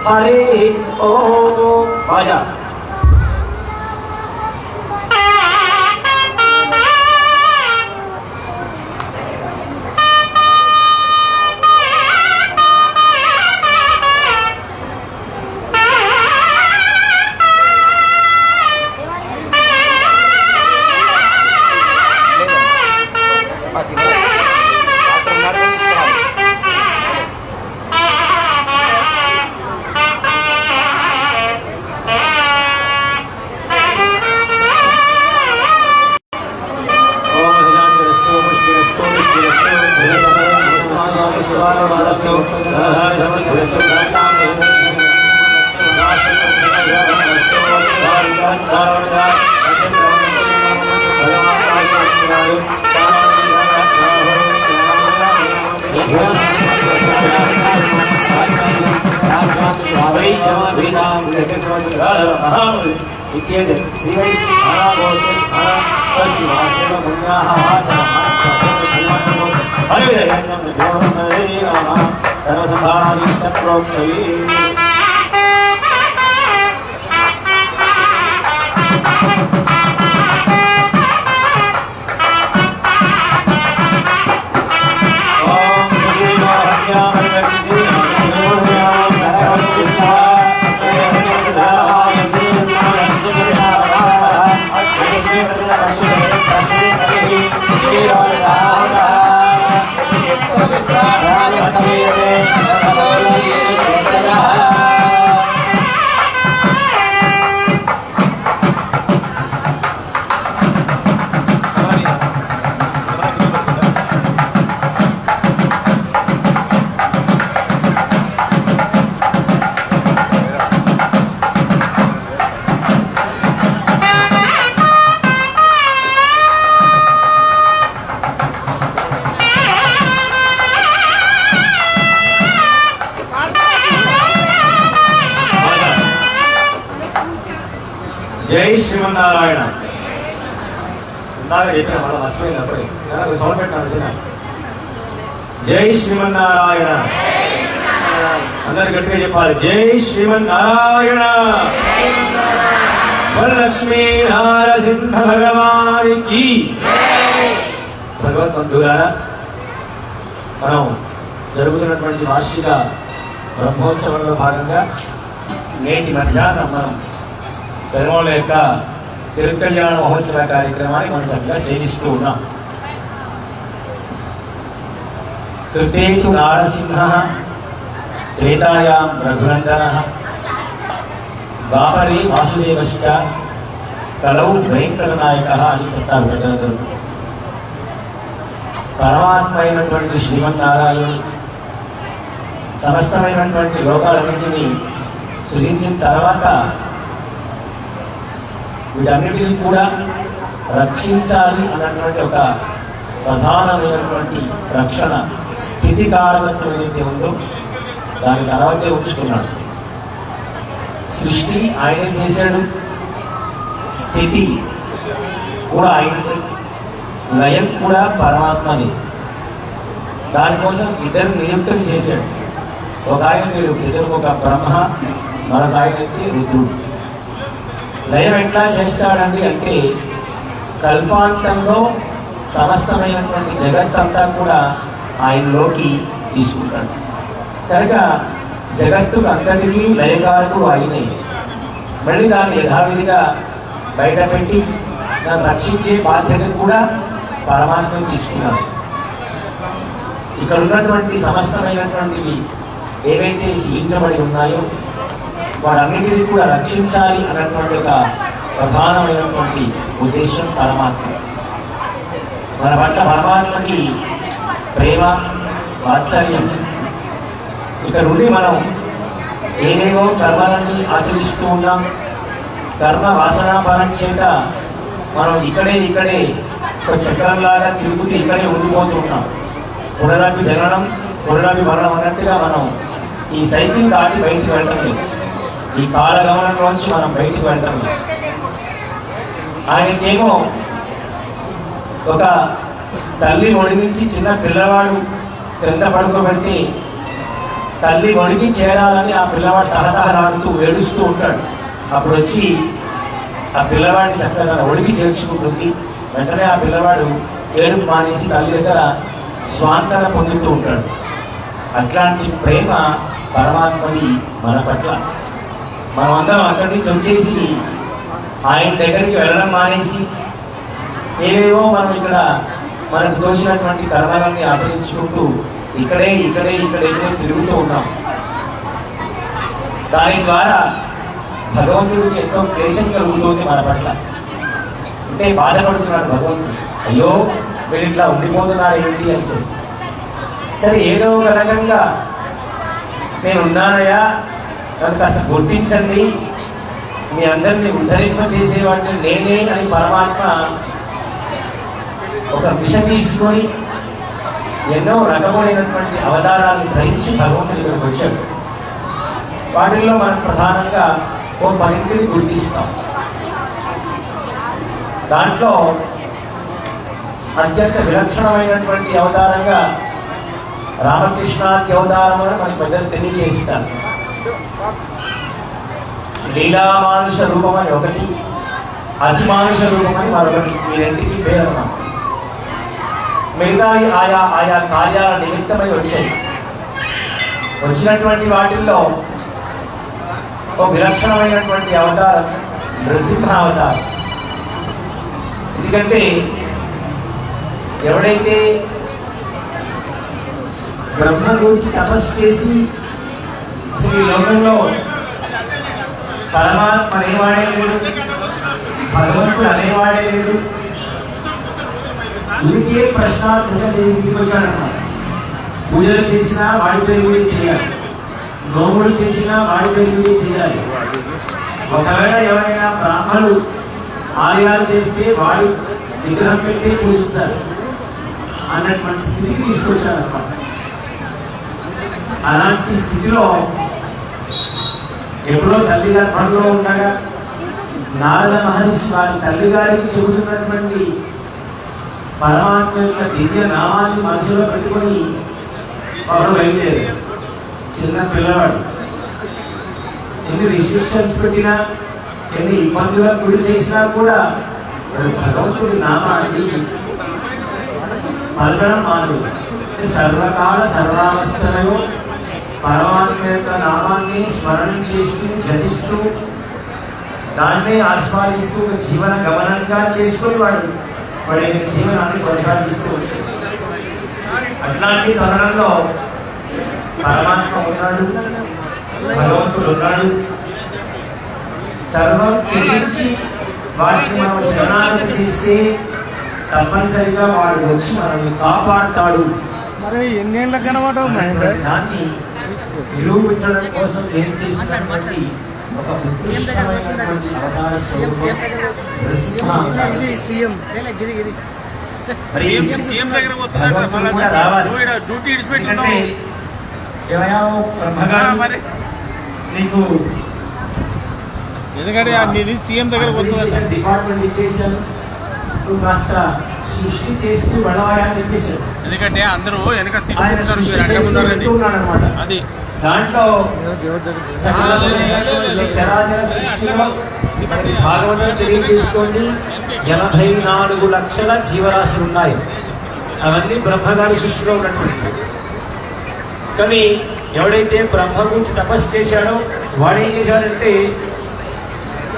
हरि ओम आजा हरे సర్వసంభావనీష్ట ప్రోక్షయే జై శ్రీమన్నారాయణ. ఇందాక చెప్పిన మళ్ళీ మర్చిపోయినప్పుడు సౌండ్ పెట్టిన చిన్న జై శ్రీమన్నారాయణ. అందరు గట్టిగా చెప్పాలి జై శ్రీమన్నారాయణ. వరలక్ష్మీ నారసింహ భగవానికి. భగవద్బంధువులారా, మనం జరుగుతున్నటువంటి వార్షిక బ్రహ్మోత్సవంలో భాగంగా నేటి మధ్యాహ్నం మనం పెరుమాళ యొక్క తిరుకల్యాణ మహోత్సవ కార్యక్రమాన్ని మనం చక్కగా సేవిస్తూ ఉన్నాం. కృతేతు నారసింహ త్రేతాయాం రఘునందన ద్వాపరే వాసుదేవశ్చ కలౌ భయంకరనాయక అని చెప్తారు పెద్దలందరూ. పరమాత్మ అయినటువంటి శ్రీమన్నారాయణుడు సమస్తమైనటువంటి లోకాలన్నింటినీ సృజించిన తర్వాత వీటన్నిటిని కూడా రక్షించాలి అన్నటువంటి ఒక ప్రధానమైనటువంటి రక్షణ స్థితికారకత్వం ఏదైతే ఉందో దాని తర్వాతే ఉంచుకున్నాడు. సృష్టి ఆయనే చేశాడు, స్థితి కూడా ఆయనది, లయం కూడా పరమాత్మని. దానికోసం ఇద్దరు నియుక్తం చేశాడు. ఒక ఆయన మీరు ఇద్దరు, ఒక బ్రహ్మ, మరొక ఆయన అయితే రుద్రుడు. లయం ఎట్లా చేస్తాడండి అంటే కల్పాంతంలో సమస్తమైనటువంటి జగత్తంతా కూడా ఆయనలోకి తీసుకుంటాడు. కనుక జగత్తుకు అంతటికీ లయకారుడు ఆయనే. మళ్ళీ దాన్ని యథావిధిగా బయట పెట్టి దాన్ని రక్షించే బాధ్యత కూడా పరమాత్మ తీసుకున్నాడు. ఇక్కడ ఉన్నటువంటి సమస్తమైనటువంటివి ఏవైతే సృజించబడి ఉన్నాయో వారన్నిటినీ కూడా రక్షించాలి అన్నటువంటి ఒక ప్రధానమైనటువంటి ఉద్దేశం పరమాత్మ. మన పట్ల పరమాత్మకి ప్రేమ, వాత్సల్యం. ఇక్కడ నుండి మనం ఏవేవో కర్మలన్నీ ఆచరిస్తూ ఉన్నాం. కర్మ వాసనాపరం చేత మనం ఇక్కడే ఒక చక్రంలాగా తిరుగుతూ ఇక్కడే ఉండిపోతూ ఉన్నాం. పునరపి జననం పునరపి మరణం అన్నట్టుగా మనం ఈ సైకిల్ దాటి బయటికి వెళ్ళటం లేదు. ఈ కాలగమనంలోంచి మనం బయటికి వెళ్ళటం లేదు. ఆయనకేమో ఒక తల్లి ఒడి నుంచి చిన్న పిల్లవాడు క్రింద పడుకోబెట్టి తల్లి ఒడికి చేరాలని ఆ పిల్లవాడు తహతహలాడుతూ ఏడుస్తూ ఉంటాడు. అప్పుడు వచ్చి ఆ పిల్లవాడిని చక్కగా ఒడికి చేర్చుకుంటుంది. వెంటనే ఆ పిల్లవాడు ఏడుపు మానేసి తల్లి దగ్గర స్వాంతన పొందుతూ ఉంటాడు. అట్లాంటి ప్రేమ పరమాత్మది మన పట్ల. మనమందరం అక్కడి నుంచి వచ్చేసి ఆయన దగ్గరికి వెళ్ళడం మానేసి ఏవేవో మనం ఇక్కడ మనకు తోచినటువంటి కర్మలన్నీ ఆచరించుకుంటూ ఇక్కడే తిరుగుతూ ఉన్నాం. దాని ద్వారా భగవంతుడికి ఎంతో క్లేశం కలుగుతుంది మన పట్ల. అంటే బాధపడుతున్నాడు భగవంతుడు. అయ్యో వీళ్ళు ఇట్లా ఉండిపోతున్నారు ఏంటి అని చెప్పి. సరే ఏదో ఒక రకంగా నేను ఉన్నానయ్యా, నన్ను కాస్త గుర్తించండి, మీ అందరినీ ఉద్ధరింప చేసేవాడిని నేనే అని పరమాత్మ ఒక మిషన్ తీసుకొని ఎన్నో రకములైనటువంటి అవతారాలను ధరించి భగవంతుడి దగ్గరకు వచ్చాడు. వాటిల్లో మనం ప్రధానంగా ఓ 10 గుర్తిస్తాం. దాంట్లో అత్యంత విలక్షణమైనటువంటి అవతారంగా రామకృష్ణాది అవతారం అని మనకు పెద్దలు తెలియజేస్తారు. లీలామానుష రూపం అని ఒకటి, అతిమానుష రూపం అని మరొకటి. ఈ రెండింటికి పేరమ్మా. మిగతా ఆయా ఆయా కార్యాల నిమిత్తమై వచ్చాయి. వచ్చినటువంటి వాటిల్లో ఒక విలక్షణమైనటువంటి అవతారం నృసింహ అవతారం. ఎందుకంటే ఎవడైతే బ్రహ్మ గురించి తపస్సు చేసి అసలు ఈ లోకంలో పరమాత్మ అనేవాడే లేడు, భగవంతుడు అనేవాడే లేడు, ఇంకే ప్రశ్నార్థంగా ఇంటికి వచ్చాడన్నమాట. పూజలు చేసినా వాడి పేరు మీద చేయాలి, నోములు చేసినా వాడి పేరు మీద చేయాలి. ఒకవేళ ఎవరైనా బ్రాహ్మణులు ఆలయాలు చేస్తే వాడి విగ్రహం పెట్టి పూజించాలి అన్నటువంటి స్థితికి తీసుకొచ్చారన్నమాట. అలాంటి స్థితిలో ఎప్పుడో తల్లి గర్భంలో ఉండగా నారద మహర్షి వారి తల్లిగారికి చెబుతున్నటువంటి పరమాత్మ యొక్క దివ్య నామాన్ని మనసులో పెట్టుకొని వారు బయలుదేరారు. చిన్న పిల్లవాడు ఎన్ని రిస్ట్రిక్షన్స్ పెట్టినా, ఎన్ని ఇబ్బందులకు గురి చేసినా కూడా భగవంతుడి నామాన్ని పలకడం మానవు. సర్వకాల సర్వావస్థలలో పరమాత్మ యొక్క నామాన్ని స్మరణం చేస్తూ జపిస్తూ దాన్నే ఆస్వాదిస్తూ జీవన గమనంగా చేసుకుని వాడి జీవనాన్ని కొనసాగిస్తూ వచ్చాడు. అట్లాంటి తరుణంలో పరమాత్మ ఉన్నాడు, భగవంతుడు ఉన్నాడు. సర్వం త్యజించి వాటిని మనం శరణాగతి చేస్తే తప్పనిసరిగా వాడు వచ్చి మనల్ని కాపాడుతాడు. మరి ఎన్నేళ్ళ కనబడవు దాన్ని నిరూపించడం కోసం ఏం చేసినటువంటి ఒక విశిష్టమైనటువంటి అవతార స్వరూపం నృసింహ అవతారం. మరి భగవంతుడు కూడా రావాలి. ఎందుకంటే ఏమయ్యా బ్రహ్మగారు నీకు ఎందుకంటే సీఎం దగ్గర డిపార్ట్మెంట్ ఇచ్చేసాను, నువ్వు కాస్త సృష్టి చేస్తూ వెళ్ళవా అని చెప్పేశాడు. ఎందుకంటే అందరూ వెనక అనమాట. అది దాంట్లో చరాచర సృష్టిలో భాగవతం తెలియజేసుకోండి 84 లక్షల జీవరాశులు ఉన్నాయి. అవన్నీ బ్రహ్మగారి సృష్టిలో ఉన్నటువంటి. కానీ ఎవడైతే బ్రహ్మ గురించి తపస్సు చేశాడో వాడేం చేశాడంటే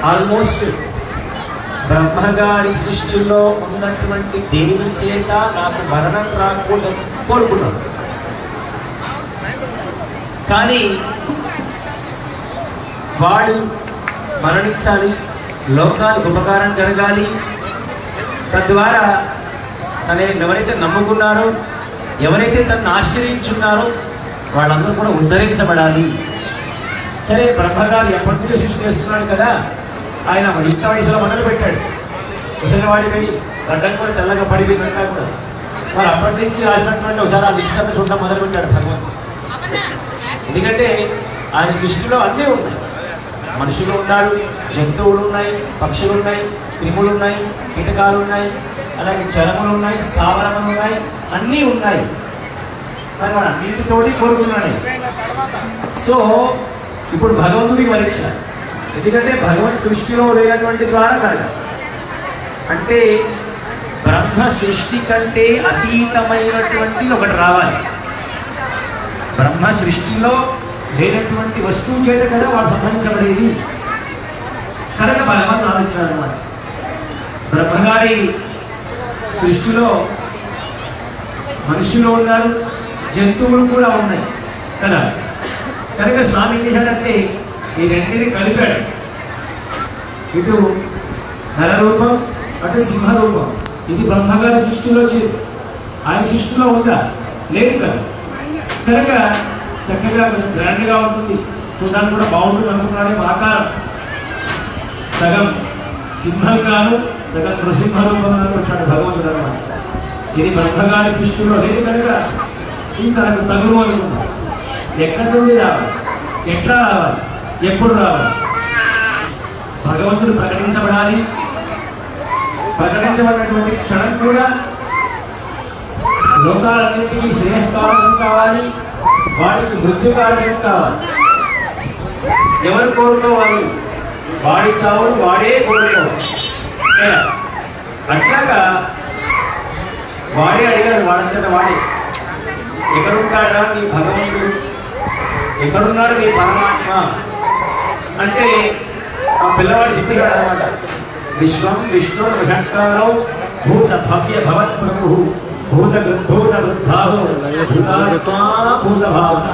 ఆల్మోస్ట్ బ్రహ్మగారి సృష్టిలో ఉన్నటువంటి దేవి చేత నాకు మరణం రాకూడదని కోరుకున్నాడు. కానీ వాడు మరణించాలి, లోకానికి ఉపకారం జరగాలి, తద్వారా ఎవరైతే నమ్ముకున్నారో, ఎవరైతే తనను ఆశ్రయించున్నారో వాళ్ళందరూ కూడా ఉద్ధరించబడాలి. సరే, బ్రహ్మగారు ఎప్పటి నుంచో సృష్టి చేస్తున్నాడు కదా, ఆయన ఇంత వయసులో మొదలు పెట్టాడు. ముసలివాడిపై గడ్డం కూడా తెల్లగా పడిపోయిందంటా కూడా మరి అప్పటి నుంచి రాసినటువంటి ఒకసారి ఆ లిస్టర్ని చూడడం మొదలు పెట్టాడు భగవంతుడు. ఎందుకంటే ఆయన సృష్టిలో అన్నీ ఉన్నాయి. మనుషులు ఉన్నారు, జంతువులు ఉన్నాయి, పక్షులు ఉన్నాయి, క్రిములు ఉన్నాయి, కీటకాలు ఉన్నాయి, అలాగే చరములు ఉన్నాయి, స్థావరములు ఉన్నాయి, అన్నీ ఉన్నాయి. మరి వాడు అన్నింటితోటి కోరుకున్నాడు. సో ఇప్పుడు భగవంతుడికి పరీక్ష. ఎందుకంటే భగవంతు సృష్టిలో లేనటువంటి ద్వారా కాదు, అంటే బ్రహ్మ సృష్టి కంటే అతీతమైనటువంటి ఒకటి రావాలి. బ్రహ్మ సృష్టిలో లేనటువంటి వస్తువు చేత కదా వాడు సంబంధించబడేది. కనుక భగవంతుడు ఆలోచించాడు అన్నమాట. బ్రహ్మగారి సృష్టిలో మనుషులు ఉన్నారు, జంతువులు కూడా ఉన్నాయి కదా. కనుక స్వామి ఏం చేశాడంటే ఈ రెండింటిని కలిపాడు. ఇటు నరరూపం, అటు సింహరూపం. ఇది బ్రహ్మగారి సృష్టిలో ఆయన సృష్టిలో ఉందా? లేదు కదా. కనుక చక్కగా కొంచెం గ్రాండ్గా ఉంటుంది, చూడడానికి కూడా బాగుంటుంది అనుకున్నాడు. ఆకారం సగం సింహంగాను సగం నృసింహ రూపంగాను వచ్చాడు భగవంతుడు అన్నమాట. ఇది బ్రహ్మగారి సృష్టిలో లేదు కనుక ఇంత తగురు అనుకున్నాడు. ఎక్కడి నుండి రావాలి, ఎట్లా రావాలి, ఎప్పుడు రావాలి? భగవంతుడు ప్రకటించబడాలి. ప్రకటించబడినటువంటి క్షణం కూడా లోకాలన్నింటికీ శ్రేయస్కారకం కావాలి, వాడికి మృత్యుకారకం కావాలి. ఎవరు కోరుకోవాలి? వాడి చావును వాడే కోరుకోవాలి. అట్లాగా వాడే అడిగాడు, వాడంతట వాడే. ఎక్కడుంటాడా నీ భగవంతుడు, ఎక్కడున్నాడు నీ పరమాత్మ అంటే ఆ పిల్లవాడు చెప్పాడు అనమాట. విశ్వం విష్ణు విషట్కారో భూత భవ్య భవత్ ప్రభు భూత భూత వృద్ధావు భూతాత్మా భూత భావన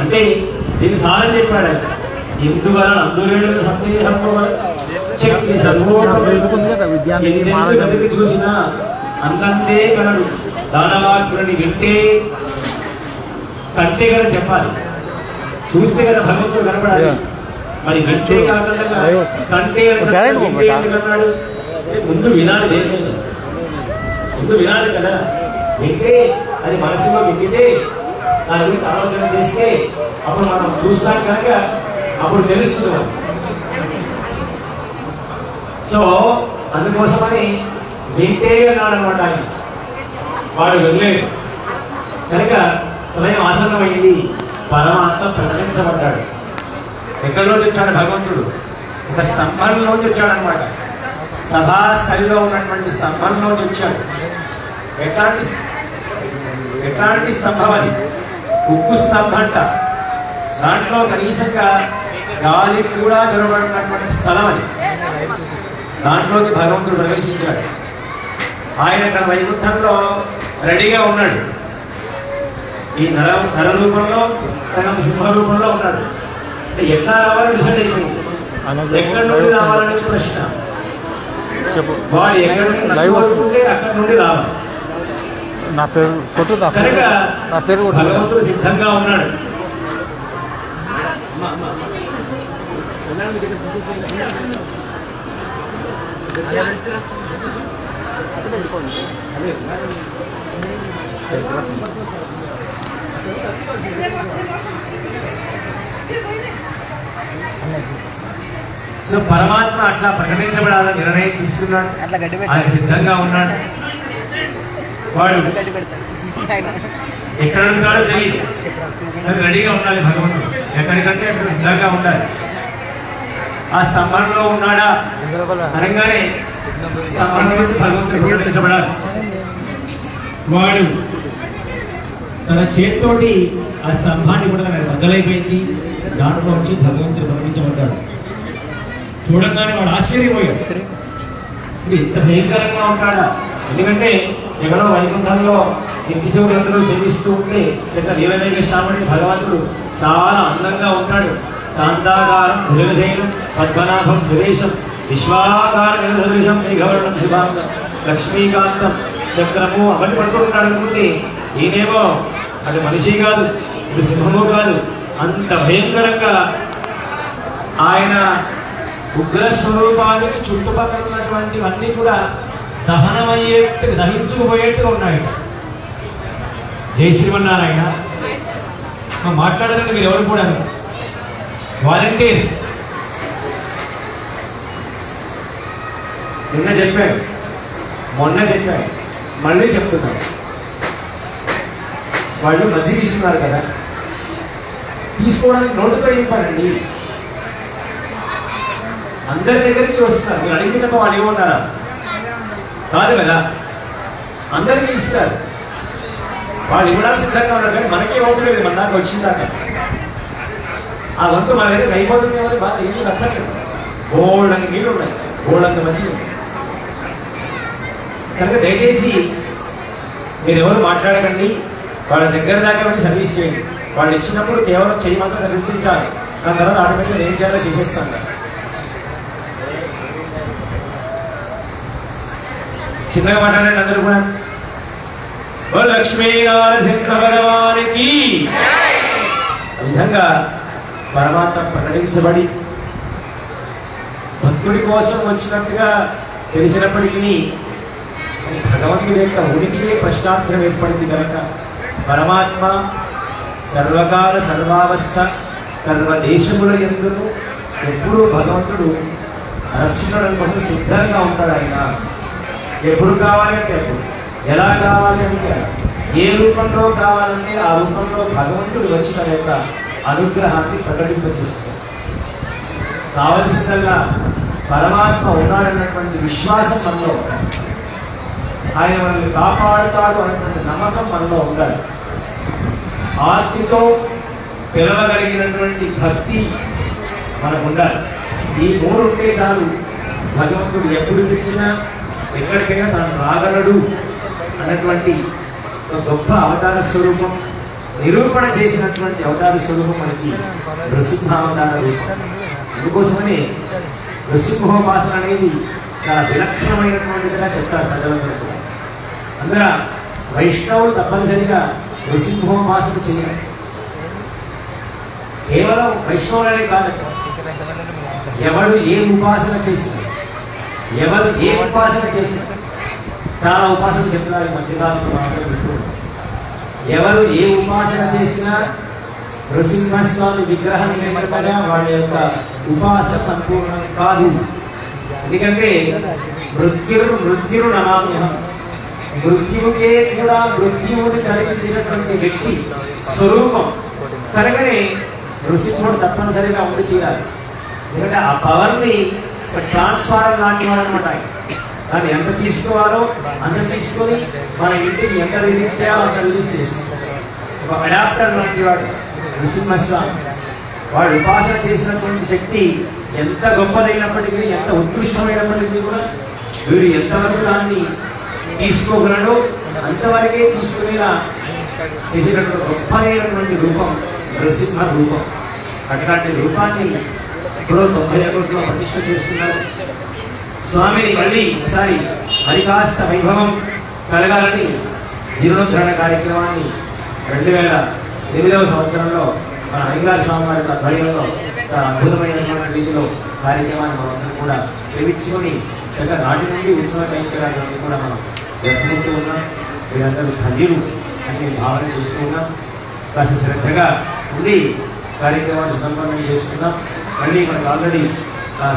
అంటే దీన్ని సారం చెప్పాడు. ఎందువలన అందులేడు సత్య శక్తి సర్వోపి చూసినా అంతంతే కలడు. దానవాక్యులని వింటే కంటే కదా చెప్పాలి, చూస్తే కదా భగవంతుడు కనపడాలి. మరి వింటే కాకుండా కంటే కన్నాడు. ముందు వినాలి, లేదు ముందు వినాలి కదా. వింటే అది మనసులో వింటే దాని గురించి ఆలోచన చేస్తే అప్పుడు మనం చూస్తాం కనుక అప్పుడు తెలుస్తుంది. సో అందుకోసమని వింటే అన్నాడు అనమాట ఆయన. వాడు వెళ్ళలేదు కనుక సమయం ఆసన్నమైంది. పరమాత్మ ప్రకటించబడ్డాడు. ఎక్కడిలోంచి వచ్చాడు భగవంతుడు? ఒక స్తంభంలోంచి వచ్చాడనమాట. సభాస్థలిలో ఉన్నటువంటి స్తంభంలోంచి వచ్చాడు. ఎట్లాంటి స్తంభం అది? ఉక్కు స్తంభం అంట. దాంట్లో కనీసంగా గాలి కూడా జరగబడినటువంటి స్థలం అది. దాంట్లోకి భగవంతుడు ప్రవేశించాడు. ఆయన తన వైకుంఠంలో రెడీగా ఉన్నాడు. ఈ నర రూపంలో సగం సింహ రూపంలో ఉన్నాడు. అంటే ఎట్లా రావాలని డిసైడ్ అయిపోయింది. ఎక్కడి నుండి రావాలనేది ప్రశ్న. వాడు ఎక్కడి నుండి అక్కడి నుండి రావాలి. నా పేరు కొట్టు, నా పేరు భగవంతుడు సిద్ధంగా ఉన్నాడు. సో పరమాత్మ అట్లా ప్రకటించబడాలని నిర్ణయం తీసుకున్నాడు. ఆయన సిద్ధంగా ఉన్నాడు. వాడు ఎక్కడ ఉంటాడో తెలియదు, రెడీగా ఉండాలి భగవంతుడు. ఎక్కడికంటే అక్కడ సిద్ధంగా ఉండాలి. ఆ స్తంభంలో ఉన్నాడా అనగానే స్తంభంలో నుంచి భగవంతుడు ప్రకటించబడాలి. వాడు తన చేతితోటి ఆ స్తంభాన్ని కూడా బద్దలైపోయింది. దాంట్లో వచ్చి భగవంతుడు ప్రకటించబడ్డాడు. చూడంగానే వాడు ఆశ్చర్యపోయాడు. ఇది ఇంత భయంకరంగా ఉంటాడా? ఎందుకంటే ఎవరో వైకుంఠంలో నిత్యచౌరంలో సేవిస్తూ ఉంటే చెత్త నీలమేఘ శ్రావణి భగవంతుడు చాలా అందంగా ఉంటాడు. శాంతాకారం భుజగశైలం పద్మనాభం సురేశం విశ్వాకారం నిరసదృశం మేఘవర్ణం శుభాంగం లక్ష్మీకాంతం చక్రము అవన్నీ పడుకుంటున్నాడు అనుకుంటే ఈయనేమో అది మనిషి కాదు, ఇది సింహము కాదు. అంత భయంకరంగా ఆయన ఉగ్ర స్వరూపానికి చుట్టుపక్కల ఉన్నటువంటివన్నీ కూడా దహనమయ్యేట్టుగా దహించుకుపోయేట్టుగా ఉన్నాయి. జై శ్రీమన్నారాయణ. మాట్లాడదండి మీరు ఎవరు కూడా వాలంటీర్స్. నిన్న చెప్పాడు, మొన్న చెప్పాడు, మళ్ళీ చెప్తున్నాడు. వాళ్ళు మధ్య తీసుకున్నారు కదా, తీసుకోవడానికి నోటుతో చెప్పారండి. అందరి దగ్గరికి వస్తున్నారు. మీరు అడిగితే తప్ప వాళ్ళు ఏమన్నారా? కాదు కదా, అందరికీ ఇస్తారు. వాళ్ళు ఇవ్వడానికి సిద్ధంగా ఉన్నారు. కానీ మనకే ఓటు లేదు. మన దాకా వచ్చిందాక ఆ వంతు మన దగ్గర అయిపోతుంది. ఎవరు బాధ ఏమీ అక్కర్లేదు. గోల్డ్ నీళ్ళు ఉన్నాయి, గోల్డ్ అంత మంచిది. కనుక దయచేసి మీరు ఎవరు మాట్లాడకండి. వాళ్ళ దగ్గర దాకా వెళ్ళి సర్వీస్ చేయండి. వాళ్ళు ఇచ్చినప్పుడు కేవలం చెయ్యి మాత్రం గుర్తించాలి. దాని తర్వాత ఆటోమేటిక్గా ఏం చేయాలో చేసేస్తాను. చిన్నగా మాట్లాడండి అందరూ కూడా. ఓ లక్ష్మీనారసింహ భగవానికి. విధంగా పరమాత్మ ప్రకటించబడి భక్తుడి కోసం వచ్చినట్టుగా తెలిసినప్పటికీ భగవంతుడి యొక్క ఉనికినే ప్రశ్నార్థం ఏర్పడింది కనుక పరమాత్మ సర్వకాల సర్వావస్థ సర్వదేశముల యందును ఎప్పుడూ భగవంతుడు రక్షించడం కోసం సిద్ధంగా ఉంటాడు. ఆయన ఎప్పుడు కావాలంటే అప్పుడు ఎలా కావాలి అంటే ఏ రూపంలో కావాలంటే ఆ రూపంలో భగవంతుడు వచ్చి తన యొక్క అనుగ్రహాన్ని ప్రకటింపజేస్తాడు. కావలసిందల్లా పరమాత్మ ఉన్నాడన్నటువంటి విశ్వాసం మనలో ఉండాలి. ఆయన మనల్ని కాపాడుతాడు అనేటువంటి నమ్మకం మనలో ఉండాలి. ఆర్తితో పిలవగలిగినటువంటి భక్తి మనకు ఉండాలి. ఈ మూడు ఉంటే చాలు, భగవంతుడు ఎప్పుడు పిలిచినా ఎక్కడికైనా తను రాగలడు అన్నటువంటి ఒక గొప్ప అవతార స్వరూపం నిరూపణ చేసినటువంటి అవతార స్వరూపం మనకి నృసింహావతార రూపం. అందుకోసమని నృసింహోపాసన అనేది చాలా విలక్షణమైనటువంటిదిగా చెప్తారు పెద్దలందరూ కూడా. అందులో వైష్ణవులు తప్పనిసరిగా నృసింహోపాసన చేయాలి. కేవలం వైష్ణవులనే కాదు, ఎవరు ఏ ఉపాసన చేసినా, ఎవరు ఏ ఉపాసన చేసినా, చాలా ఉపాసన చెప్తున్నారు ఈ మధ్యకాలంలో మాట్లాడుతున్నారు. ఎవరు ఏ ఉపాసన చేసినా నృసింహస్వామి విగ్రహం లేకుండా వాళ్ళ యొక్క ఉపాసన సంపూర్ణం కాదు. ఎందుకంటే మృత్యురు నమామ్యహం, మృత్యువుకే కూడా మృత్యువుని కలిగించినటువంటి వ్యక్తి స్వరూపం కనుకనే నృసింహుడు తప్పనిసరిగా ఉండి తీరాలి. ఎందుకంటే ఆ పవర్ని ట్రాన్స్ఫార్మర్ లాంటి వాడు అనమాట. దాన్ని ఎంత తీసుకోవాలో అంత తీసుకొని మన ఇంటికి ఎంత రిలీజ్ చేయాలో అంత రిలీజ్ చేస్తుంది. ఒక అడాప్టర్ లాంటి వాడు నృసింహస్వామి. వాడు ఉపాసన చేసినటువంటి శక్తి ఎంత గొప్పదైనప్పటికీ, ఎంత ఉత్కృష్టమైనప్పటికీ కూడా వీడు ఎంతవరకు దాన్ని తీసుకోగలడో అంతవరకే తీసుకునేలా చేసేటటువంటి గొప్పదైనటువంటి రూపం నృసింహ రూపం. అట్లాంటి రూపాన్ని ఇప్పుడు 91లో ప్రతిష్ఠ చేసుకున్నారు. స్వామిని మళ్ళీ ఒకసారి మరి కాస్త వైభవం కలగాలని జీర్ణోద్ధరణ కార్యక్రమాన్ని 2008వ సంవత్సరంలో మన అయ్యగారి స్వామి వారి ఆధ్వర్యంలో చాలా అద్భుతమైనటువంటి రీతిలో కార్యక్రమాన్ని మనం కూడా చేయించుకొని చక్కగా నాటి నుండి ఉత్సవ కైంకర్యాన్ని కూడా మనం జరుపుకుంటూ ఉన్నాం. వీరందరూ ధన్యులు అని భావన చేస్తూ ఉన్నాం. కాస్త శ్రద్ధగా ఉండి కార్యక్రమాన్ని సంపన్నం చేసుకుందాం. మళ్ళీ మనకు ఆల్రెడీ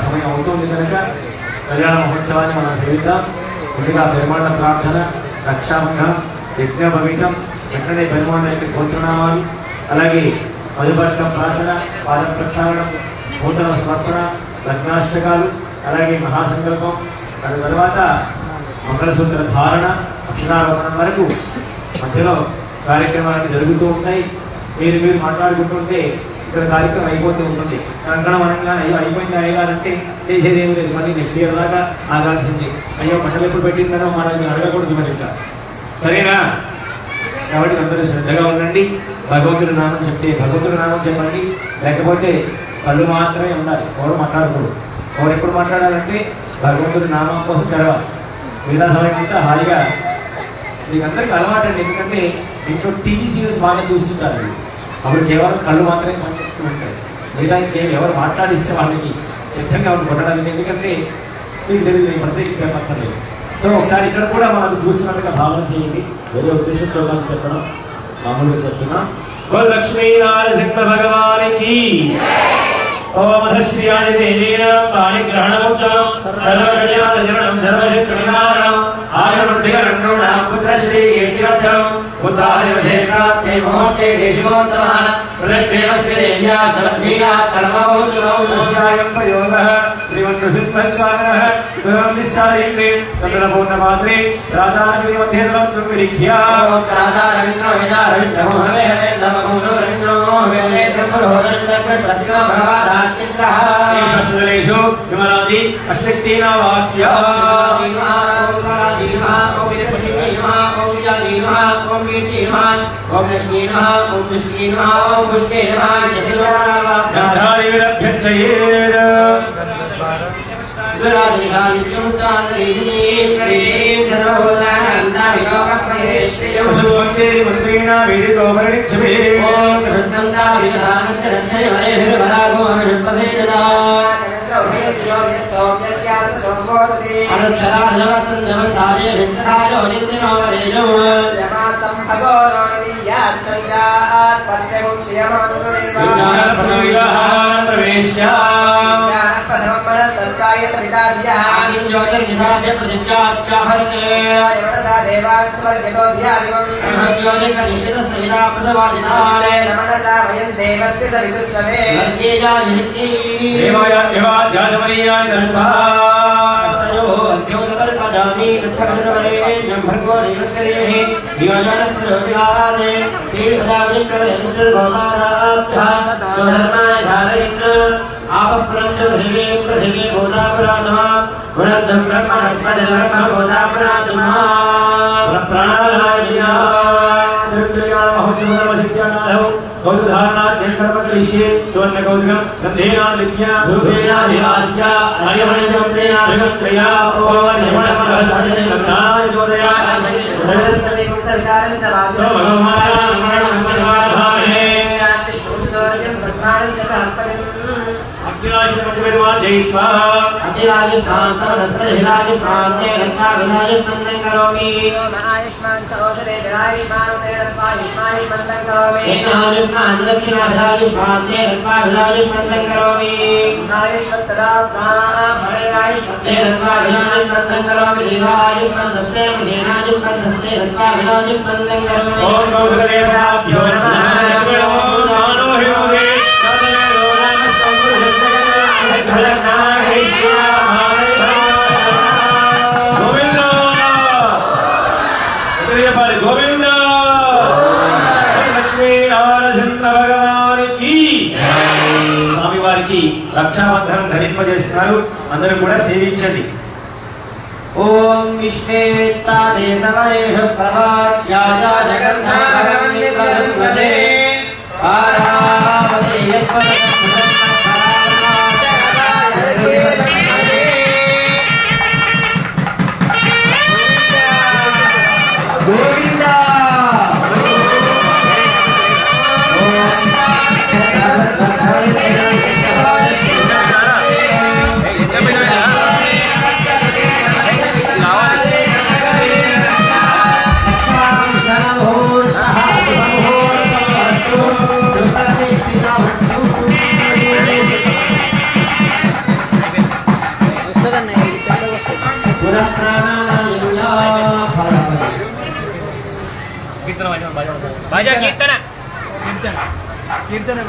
సమయం అవుతుంది కనుక కళ్యాణ మహోత్సవాన్ని మనం చేద్దాం. ముందుగా పెరుమాళ్ళ ప్రార్థన, రక్షాబంధనం, యజ్ఞభవితం, వెంటనే పెరుమాళ్ళ యొక్క గోత్రనామాలు, అలాగే మధుపర్కం ప్రాసన, పాద ప్రక్షాళనం, నూతన సమర్పణ, లగ్నాష్టకాలు, అలాగే మహాసంకల్పం, దాని తర్వాత మంగళసూత్ర ధారణ, అక్షరారోపణం వరకు మధ్యలో కార్యక్రమాలు జరుగుతూ ఉంటాయి. మీరు మాట్లాడుకుంటుంటే ఇక్కడ కార్యక్రమం అయిపోతూ ఉంటుంది. కంకణం అనగానే అయ్యో అయిపోయింది అయ్యారంటే చేసేది ఏమి లేదు. మళ్ళీ నెక్స్ట్ ఇయర్ దాకా ఆగాల్సింది. అయ్యో మంటలు ఎప్పుడు పెట్టిందనో మనల్ని అడగకూడదు మరి ఇంకా. సరేనా? కాబట్టి అందరూ శ్రద్ధగా ఉండండి. భగవంతుడి నామం చెప్తే భగవంతుడి నామం చెప్పండి, లేకపోతే కళ్ళు మాత్రమే ఉండాలి. ఎవరు మాట్లాడకూడదు. ఎవరు ఎప్పుడు మాట్లాడాలంటే భగవంతుడి నామం కోసం తెరవాలి. మిగతా సమయం అంతా హాయిగా మీకు అందరికీ అలవాటు అండి. ఎందుకంటే ఇంట్లో టీవీ సీరియల్స్ బాగా చూస్తుంటారు. అప్పుడు కేవలం కళ్ళు మాత్రమే పనిచేస్తూ ఉంటాయి. మిగతా ఇంకేం ఎవరు మాట్లాడిస్తే వాళ్ళకి సిద్ధంగా ఉండి కొట్టడానికి. ఎందుకంటే మీకు తెలియదు, ప్రత్యేకించే పక్కలేదు. సో ఒకసారి ఇక్కడ కూడా మనం చూస్తున్నట్టుగా భావన చేయండి. వేరే ఉద్దేశంతో మనం చెప్పడం మామూలుగా చెప్తున్నాం. లక్ష్మీనారసింహ భగవానికి ఓం శ్రీయాది దేవీన పాణిగ్రహణోత్సవం సర్వకళ్యాణజనం సర్వశక్తినివారణం ఆయుర్వృద్ధికరణ్ణూనాం పుత్రశ్రీ కీర్తివర్ధనం ఉత్తాదివసే ప్రాప్తే ముహూర్తే దేశమోత్తమః ప్రదగ్దేవస్య దేవ్యా సవద్భీయా కర్మోత్సవం తస్యాయం ప్రయోగః శ్రీమన్నృసింహస్వామినః విభవం విస్తారయంతే తమిళపూర్ణమాత్రే రాధాగ్ని మధ్యేదలం దుర్విలిఖ్యా రాధారవింద్రో విదారవింద్రమో హవే హవే సమభూతో రవింద్రో హవే సంపరోదరంతః సత్యమ భగవాదాత్మిత్రః ఏషస్తలేషు విమలాది అష్టిక్తీన వాక్యా ఓం లక్ష్మీ నమః ఓం లక్ష్మీ నమః ఓం పుష్పే నమః యథారి విరభ్యచ్చయేద మంత్రేణ వేదితో పరిణిక్షమే ప్రవేశ్య सत्काय सवितार्यः आदिं ज्योतिर्निधास्य प्रतिज्ञात्याहरते यवनसा देवान् सुवर्गतो ध्यादिवम् ज्योतिर्निषितस्य विना प्रसवादिनाले नमनसा वयं देवस्य सवितुस्वमे वर्गेया युक्ति देवाय देवाध्यात्मनीयानि दत्त्वा अद्योतकल्पदामि तत्सकलवरेण्यं भर्गो देवस्करीमहि योजनं प्रचोदयात् श्रीहृदाविप्रभुर्भवनाभ्यां धर्माय धारयन् आपप्रञ्च पृथिवी भूतापराधमा पुनर्धं ब्रह्मणस्पतिर्ब्रह्म भूतापराधमा प्राणायामः महोत्सवमसिद्ध्यानाहौ गौधारणाद्यन्तर्पत्रिष्ये चोन्नगौधं गन्धेनादित्या धूपेनाधिवास्य हरिमणिजोत्रेणाभिगन्त्रया ओवनिमणमरसादिगन्धाय जोदया जयित्वा अतिराजस्थान समदस्तहिराजस्थान ते रत्नाभिराजस्थानं करोमि आयुष्मान सरोषदे विरायुष्मान ते रत्नायुष्मायुष्मन्तं करोमि राजस्थान दक्षिणाभिराजस्थान ते रत्नाभिराजस्थानं करोमि आयुष्मत्तदा भरेरायुष्मत्ते ते रत्नाभिराजस्थानं करोमि देवायुष्मान दस्ते मधेनायुष्मान दस्ते रत्नाभिराजस्थानं करोमि ओम गौधरेभ्यो नमः नानो हिमोदे गोविंद लक्ष्मी नारसिंह भगवान की स्वामी वाరికి రక్షాబంధనం ధరింపజేస్తున్నారు అందరూ కూడా సేవించండి ओम विश्वेत्ता देवमहेश प्रभास्याय जगन्नाथगन्निप्रसन्नते पारावते गोविंदा बाजा कीर्तन कीर्तन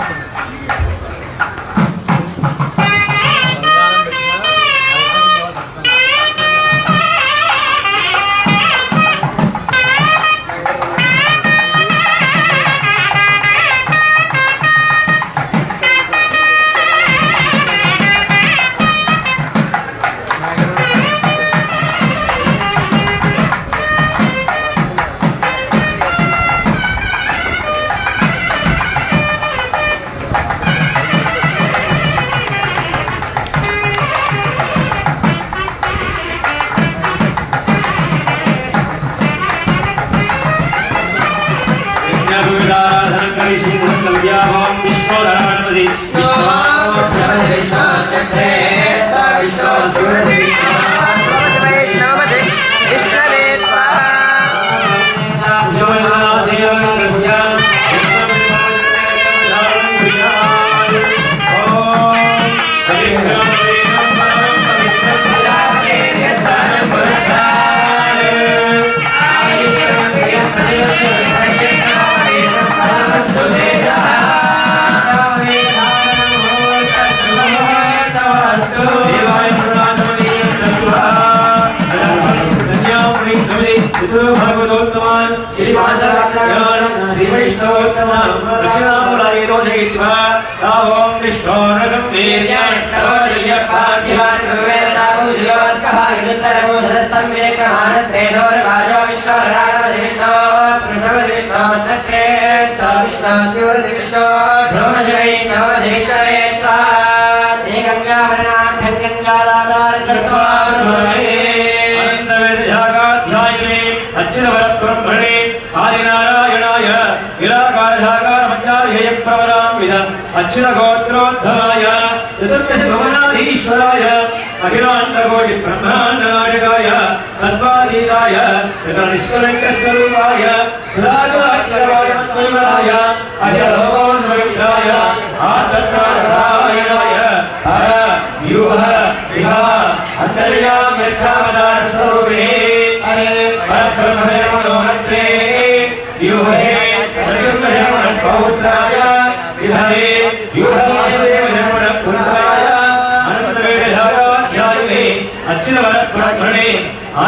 ब्रह्मणे आदिनारायणाय निराकारसाकारमज्ञाध्येय प्रवराम्विद अच्युतगोत्रोद्धवाय चतुर्दश भुवनाधीश्वराय अखिलाण्डकोटि ब्रह्माण्डनायकाय तत्त्वातीताय निष्कलङ्कस्वरूपाय सुराजवाच्यवाय अखिललोकोन्मविदाय आत्मनारायणाय व्यूह विहार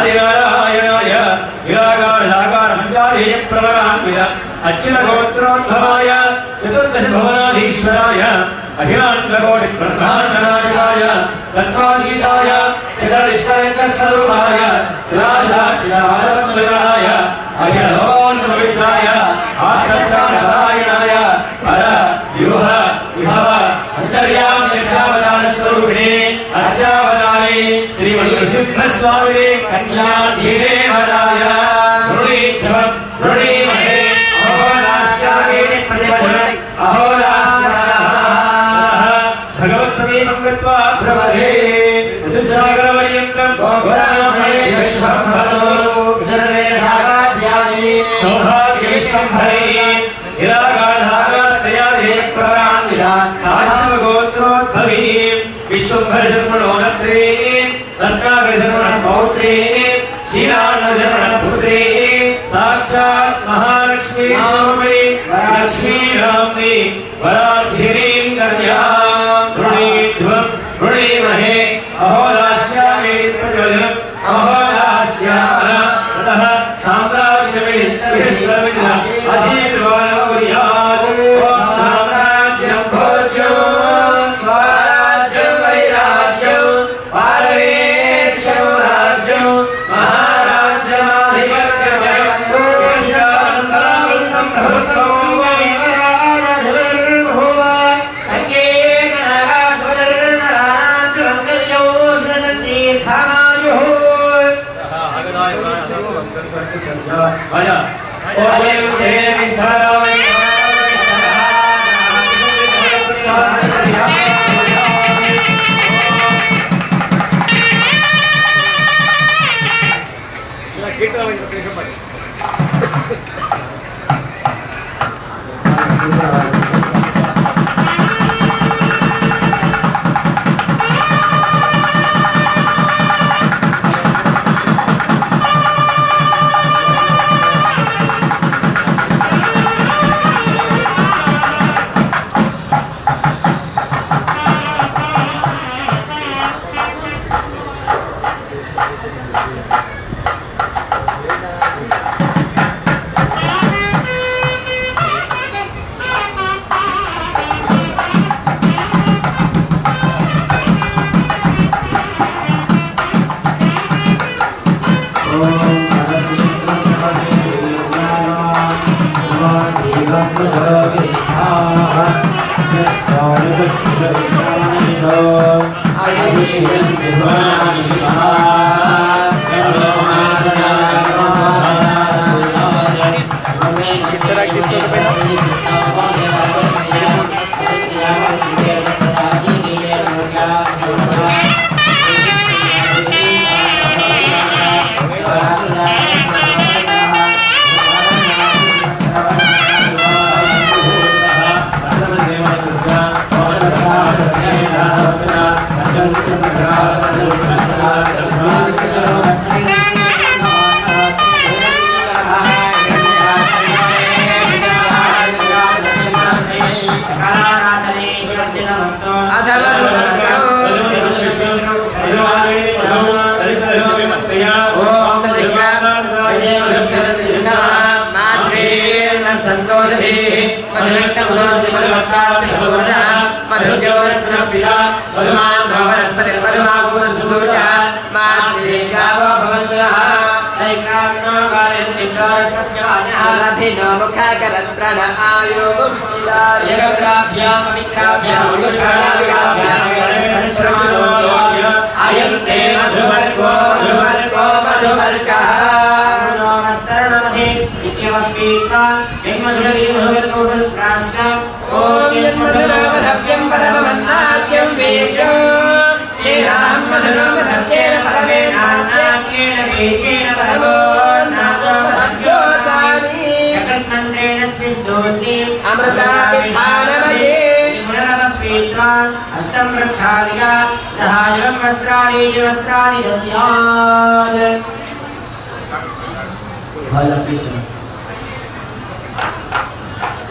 ఆదినారాయణాయ విరాగాఢాకారమంజాధేయ ప్రవరాన్విత అచ్యుత గోత్రోద్భవాయ చతుర్దశ భువనాధీశ్వరాయ అఖిలాండకోటి బ్రహ్మాండనాయకాయ తత్వాతీతాయ జగరిష్టరంగస్వరూపాయ త్రిరాజాయ అఖిలోన్మవిద్యాయ ఆత్మజ్ఞానపరాయణాయ పర వ్యూహ విభవ అంతర్యామ్యవతారస్వరూపిణే అర్చావతారే శ్రీమన్నృసింహస్వామినే కన్యాధీదేవరాయ వృణీమహే అహోరాస్యాగే ప్రతిభజన భగవత్సమీపం గత్వా భ్రమరే ఋతుసాగరపర్యంతం సౌభాగ్య విశ్వంభరే గోత్రోద్భవీ విశ్వంభర జన్మణోనత్రే తత్కాగర జన్మణ పౌత్రే శ్రీరామ జన్మణ పుత్రే సాక్షాత్ మహాలక్ష్మీ స్వామి లక్ష్మీరామ్ని వరాభిరీం కన్యాం వృణీధ్వం వృణీమహే అహోదాస్యామి ప్రయోజనం అహోదాస్యాన తతః సామ్రాజ్యమే శ్రీస్వరమిద అశీర్వాదం కుర్యాత్ ఓం సామ్రాజ్యం భోజ్యం స్వరాజ్యం వైరాజ్యం పారవేశ్యం రాజ్యం మహారాజ్యమాధిపత్యం పురుషానంతరావృతం ప్రభుత్వం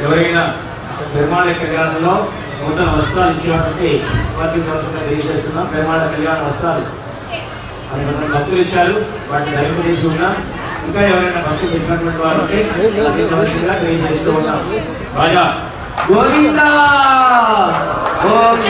ఎవరైనా పెరుమాళ కళ్యాణంలో నూతన వస్త్రాలు ఇచ్చినటువంటి వర్తించవలసిందిగా తెలియజేస్తున్నాం. పెరుమాళ కళ్యాణ వస్త్రాలు కొంతమంది భక్తులు ఇచ్చారు, వాటిని ధరింపజేసి ఉన్నాం. ఇంకా ఎవరైనా భక్తులు తెచ్చినటువంటి వారు ఉంటే తెలియజేస్తూ ఉన్నాం. రాజా గోవిందా ఓం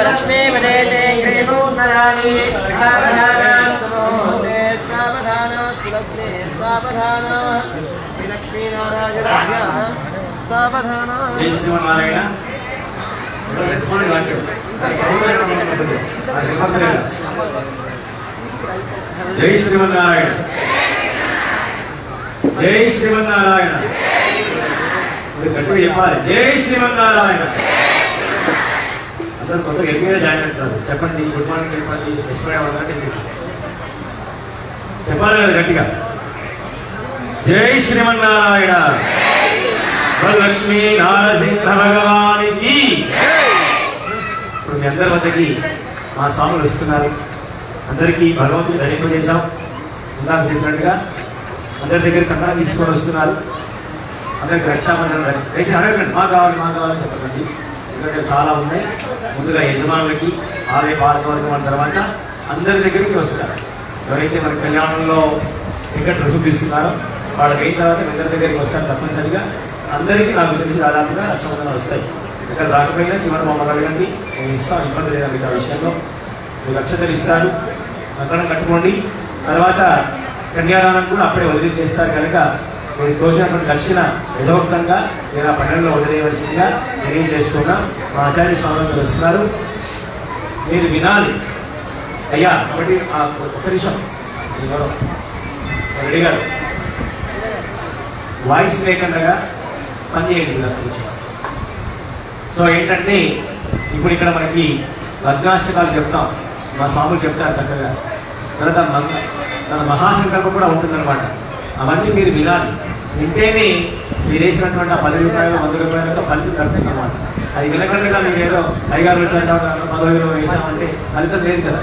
लक्ष्मी वदेते ग्रेमोन्नराणि सावधानास्तुनोते सावधानास्तुलग्ने सावधाना श्रीलक्ष्मीनारायणाभ्यः सावधाना जय श्रीमन्नारायण जय श्रीमन्नारायण जय श्रीमन्नारायण गट्टिगा చెప్పాలి జై శ్రీమన్నారాయణ అందరూ కొత్తగా ఎక్కిగా జాయిన్ అవుతారు చెప్పండి గుడ్ మార్నింగ్ చెప్పండి చెప్పాలి కదా గట్టిగా జై శ్రీమన్నారాయణ లక్ష్మీ నారసింహ భగవానికి ఇప్పుడు మీ అందరి వద్దకి మా స్వాములు వస్తున్నారు అందరికీ భగవంతుడు ధరింపజేశాం ఇందాక చెప్పినట్టుగా అందరి దగ్గర కన్నా తీసుకొని వస్తున్నారు అందరికి రక్షాబంధనం దయచేసి అడగండి మా కావాలని చెప్పండి ఎందుకంటే చాలా ఉన్నాయి ముందుగా యజమానులకి ఆలయ పాలకవర్గం అన్న తర్వాత అందరి దగ్గరికి వస్తారు ఎవరైతే మన కళ్యాణంలో ఇంకా రుసుము తీసుకున్నారో వాళ్ళకి అయిన తర్వాత అందరి దగ్గరికి వస్తారు తప్పనిసరిగా అందరికీ నాకు తెలిసి దాదాపుగా రక్షాబంధనాలు వస్తాయి ఇక్కడ రాకపోయినా చివరి మమ్మల్ని అడగండి నేను ఇస్తాను ఇబ్బంది లేదా మీకు ఆ విషయంలో మీరు రక్షతలు ఇస్తారు అక్కడ కట్టుకోండి తర్వాత కన్యాదానం కూడా అప్పుడే వదిలించేస్తారు కనుక మీరు తోచినటువంటి దక్షిణ యథోక్తంగా నేను ఆ పట్టణంలో వదిలేయవలసిందిగా నేనేం చేసుకున్నా మా ఆచార్య స్వామి వస్తున్నారు మీరు వినాలి అయ్యా ఒకటి ఒక్క నిమిషం రెడ్డి గారు వాయిస్ లేకుండా పనిచేయండి ఇలా కూర్చోవాలి. సో ఏంటంటే ఇప్పుడు ఇక్కడ మనకి లగ్నాష్టకాలు చెప్తాం, మా స్వాములు చెప్తారు చక్కగా. తర్వాత మన మహాసంకల్పం కూడా ఉంటుందన్నమాట. అవన్నీ మీరు వినాలి. వింటేనే మీరు వేసినటువంటి 10 రూపాయలు 100 రూపాయలతో ఫలితం దొరుకుతుంది అన్నమాట. అది వినకుండా మీరు ఏదో అయ్యగారు వచ్చారు 10 వేసామంటే ఫలితం లేదు కదా.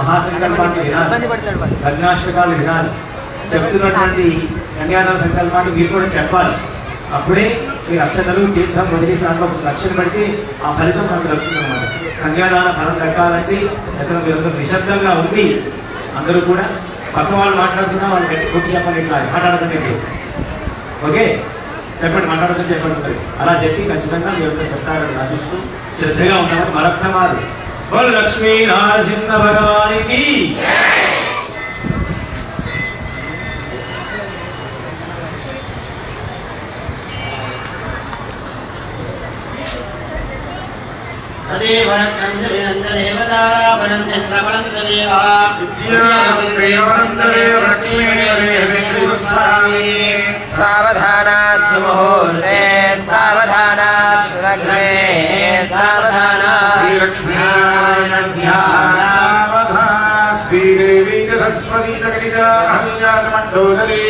మహాసంకల్పాన్ని వినాలి, లగ్నాష్టకాలు వినాలి, చెప్తున్నటువంటి కన్యాదాన సంకల్పాన్ని మీరు కూడా చెప్పాలి. అప్పుడే మీరు అక్షతలు తీర్థం మొదటి దాంట్లో లక్ష్యం పెడితే ఆ ఫలితం మనకు దొరుకుతుంది అన్నమాట. కన్యాదాన ఫలం దక్కాలంటే ఎక్కడ మీరు నిశ్శబ్దంగా ఉంది. అందరూ కూడా పక్క వాళ్ళు మాట్లాడుతున్నా వాళ్ళు గట్టి గుర్తు చెప్పండి, ఇట్లా మాట్లాడుతుంటే ఓకే చెప్పండి, మాట్లాడుతుంటే చెప్పండి. అలా చెప్పి ఖచ్చితంగా మీరు చెప్తారని ఆశిస్తూ శ్రద్ధగా ఉంటామని మరొక్క మారు బోల్ లక్ష్మీ నరసింహ భగవానికి. सावधाना सुमुहूर्ते सावधाना सुरग्ने सावधाना श्रीदेवी सरस्वती जगदिता अहल्यानमण्डोदरी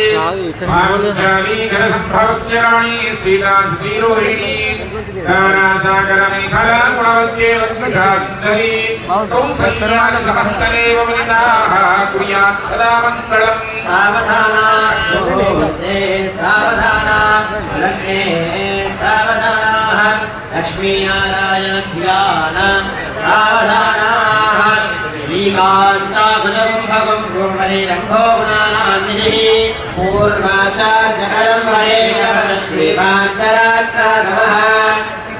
मारुञ्जाली घनसम्भवस्य राणी सीता सुधीरोहिणी तारासागरमेखला गुणवत्ये वद्मषाधरी कौसल्यान समस्तदेव वनिताः कुर्यात् सदा मङ्गलम् सावधाना सुमुहूर्ते सावधाना सुरग्ने सावधाना लक्ष्मीनारायण ध्यान सावधाना श्रीकान्ताभुजं भगं पूर्वनिरम्भो गुणानान्निधिः पूर्वाचार्यकरम्भरे श्रीवाञ्चरात्रागमः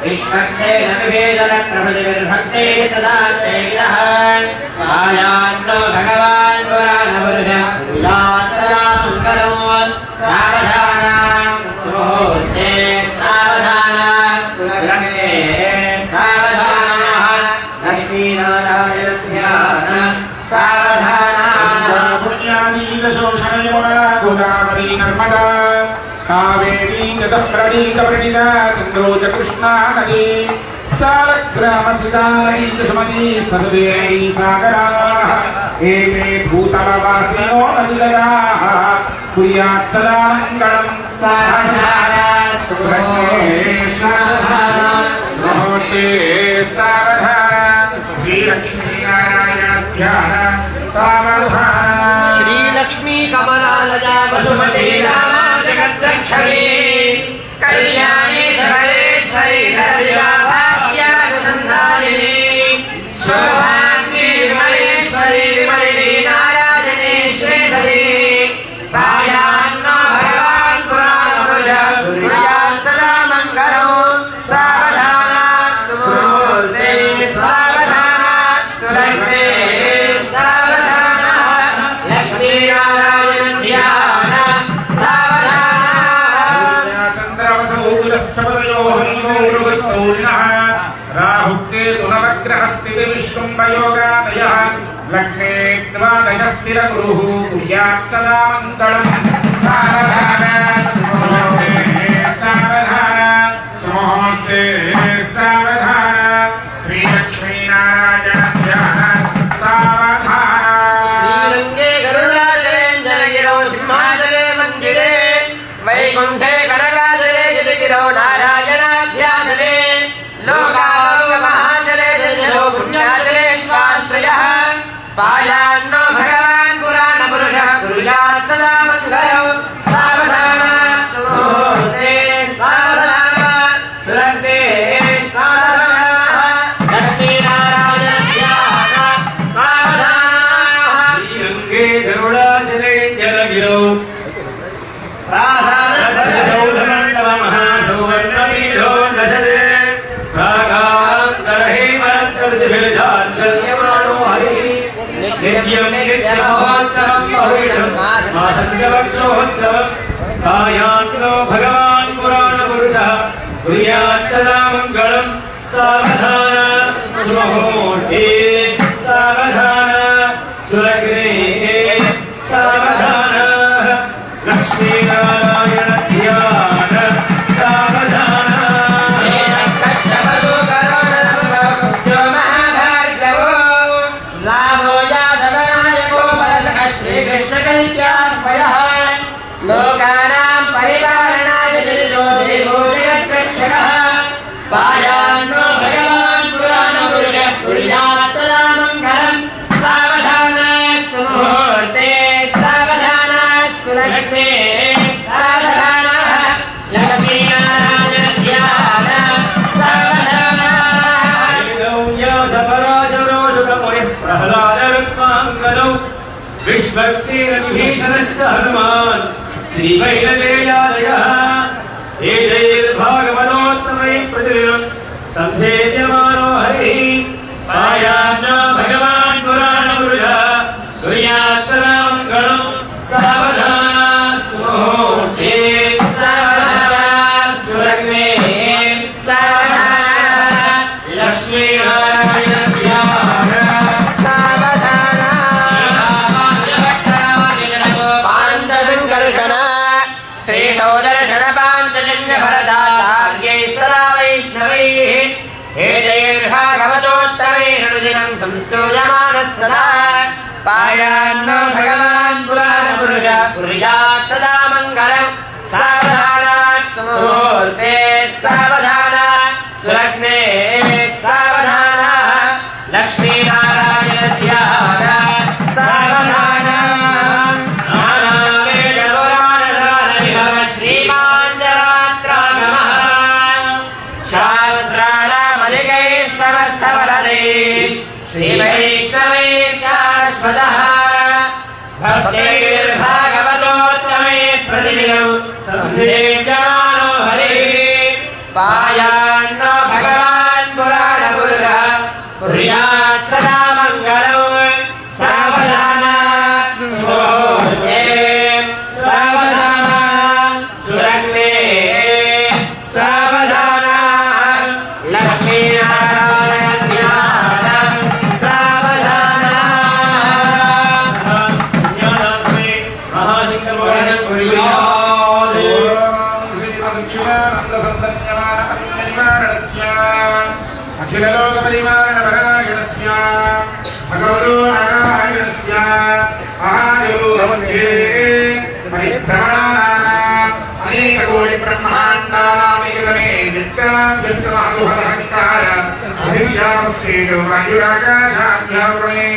विश्वक्सेन विभेदनप्रभृतिर्भक्ते सदा सेवितः आयान्नो भगवान् पुराणपुरुष कुर्यात् सदा मङ्गलम् सावधाना सुमुहूर्ते सावधाना सुरग्ने सावधाना लक्ष्मीनारायण ध्यान सावधाना पुण्यादीदशोषण यमुना गोदावरी नर्मदा कावेरी जगत्प्रणीतप्रणीता चन्द्रो च कृष्णा नदी सालग्रामसिता नदी च सुमती सर्वे सागराः एते भूतलवासिनो नदीतटाः कुर्यात् सदा मङ्गलम् सावधाना सुमुहूर्ते सावधाना मुहूर्ते सावधाना श्रीलक्ष्मीनारायण ध्यान सावधाना श्रीलक्ष्मी कमलालया वसुमती रामा जगद्रक्षणी कल्याणी सर्वेश्वरी सर्वदा भाग्यानुसन्धानिनी शोभाङ्गी विमलेश्वरी विमलिनी नारायणी श्रेयसी पायान्नो भगवान् पुराणपुरुष कुर्यात् सदा मङ्गलम् सावधाना सुमुहूर्ते सावधाना सुरग्ने सावधाना लक्ष्मीनारायण ध्यान सावधाना चन्द्रवसौकुलश्चपदयो हरिमोरुगसौरिणः राहुक्ते तुनवग्रहस्थिति विष्णुम्भयोगादयः लग्ने द्वादशस्थिरगुरुः कुर्यात् सदा मङ्गलम् सावधाना सावधाना सुमुहूर्ते सावधाना श्रीलक्ष्मीनारायण ध्यान सावधाना श्रीरङ्गे गरुडाचलेञ्जनगिरौ सिंहाचले मन्दिरे वैकुण्ठे कनकाचले जलगिरौ नारायणाध्याचले लोकालोकमहाचले जलजलो पुण्याचले स्वाश्रयः पायान्नो भगवान् पुराणपुरुषः कुर्यात् सदा मङ्गलम् सावधाना सुमुहूर्ते सावधाना सुरग्ने सावधाना लक्ष्मीनारायण ध्यान सावधाना श्रीरङ्गे गरुडाचले जलगिरौ सौधमण्डलमहासौवर्णमीढो नशते प्रागान्तरहेमरत्कर्जभिर्जाच्छल्यमानो हरिः नित्यं नित्यमहोत्सवं बहुविधं मासस्य वक्षोत्सवं कायान्नो भगवान् पुराणपुरुषः कुर्यात् सदा मङ्गलम् सावधाना सुमुहूर्ते सावधाना सुरग्ने सावधाना विश्वक्सेनविभीषणश्च हनुमान् श्रीवैनतेयादयः एतैर्भागवतोत्तमैः प्रतिदिनं संसेव्यमानो हरिः पायान्नो भगवान् पुराणपुरुषः कुर्यात् सदा मङ्गलं सावधाना सुमुहूर्ते सावधाना सुलग्ने सावधाना लक्ष्मीनारायण सावधाना पान्तसङ्कर्षण श्रीसौदर्शन पाञ्चजन्य भरताचार्यै सदा वैष्णवैः हेतैर्भागवतोत्तमैरनुदिनं संस्तूयमानः सदा पायान्नो भगवान् पुराणपुरुषः कुर्यात् सदा मङ्गलं सावधाना सुमुहूर्ते सावधाना सुलग्ने सावधाना लक्ष्मीनारायण ध्यान सावधाना श्रीमाञ्जरात्रागमः शास्त्राणामधिकैः समस्तवरदे श्रीवैष्णवे शाश्वतः भक्तैर्भागवतोत्तमे प्रतिदिनं संसेव्यमानो हरिः पायान्नो भगवान् पुराणपुरुषः कुर्यात् सदा मङ्गलं सावधाना सुमुहूर्ते सावधाना सुलग्ने सावधाना लक्ष्मीनारायण ध्यान सावधाना महालिंगवर्णन कुर्यात् श्रीमदक्षिणानन्दसन्तन्यमानपरिवारणस्य अखिललोकपरिवारणपरायणस्य भगवतो नारायणस्य महायोगमध्ये परिभ्रमणानाम् अनेककोटिब्रह्माण्डानामेकमे नित्याद्वित्तमानुहरहङ्कार अभिव्यामस्तेजो वायुराकाशाद्यावृणे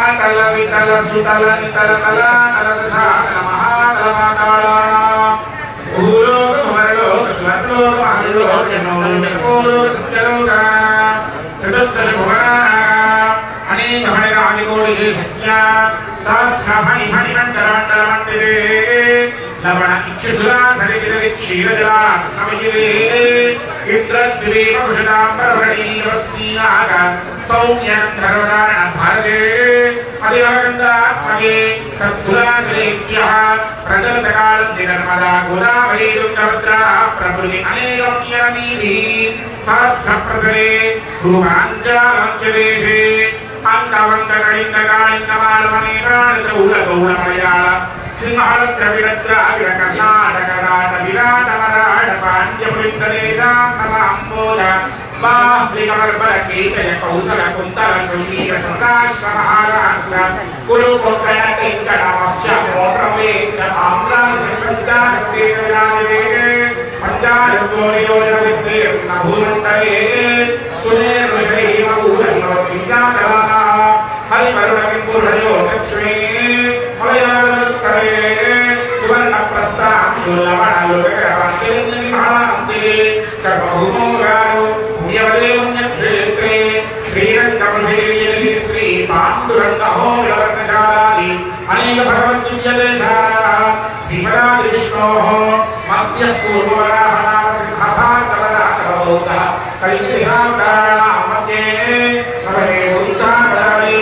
अतल वितल सुतल नितल तला नरदधान महातलमाकाळानाम् भूलोक भुवरलोक स्वर्लोक महर्लोक जनोलोक सत्यलोकानाम् चतुर्दश भुवनानाम् अनेकमणिराजिकोटिदेशस्य सहस्रमणिमणिमण्डलमण्डलमण्डिरे लवण इक्षुसुराधरिगिरि क्षीरजलात् नवयुगे इन्द्रद्वीपकुशलाम्बरवणीवस्तीनाग सौम्यं धर्मदारण भारते अधिवगन्धात्मगे तत्तुलाधरेभ्यः प्रचलितकालं नर्मदा गोदावरी तुङ्गभद्रा प्रभृति अनेकमुख्यनदीभिः सहस्रप्रसरे भूमाञ्चालमध्यदेशे अंगवङ्गकलिङ्गकालिङ्गमालवनेकालचौलगौडमलयाळ सिंहलद्रविडद्राविड कर्णाटकराट विराटमराट पाञ्चपुलिङ्गदेशान्तमाम्बोज बाह्लिकमर्बलकीतय कौसल कुन्तल समीर सदाश्व महाराष्ट्र कुरुपुत्रनटैङ्गणमश्च मोट्रवेद आम्राजकण्डास्तेजराजवे पञ्चालगोरियोजनविस्तीर्ण भूमण्डले सुनेर्विषयैव भूरङ्गवतीजातवाः हरिवरुणविपुरयो लक्ष्मी मलयालकरे सुवर्णप्रस्थां शूलमणलोकरवान्तिरिमहान्तिरे कर्मभूमोगारो भूयवदेवन्यक्षेत्रे श्रीरङ्गमृषेयली श्रीपाण्डुरङ्गहोरवर्णशालानि अनेक भगवद्दिव्यदेशाः श्रीमदादिविष्णोः मत्स्यः पूर्ववराहनासिंहभागवराघवौतः कैकेयीकाराणां मध्ये नवहे उत्साहराले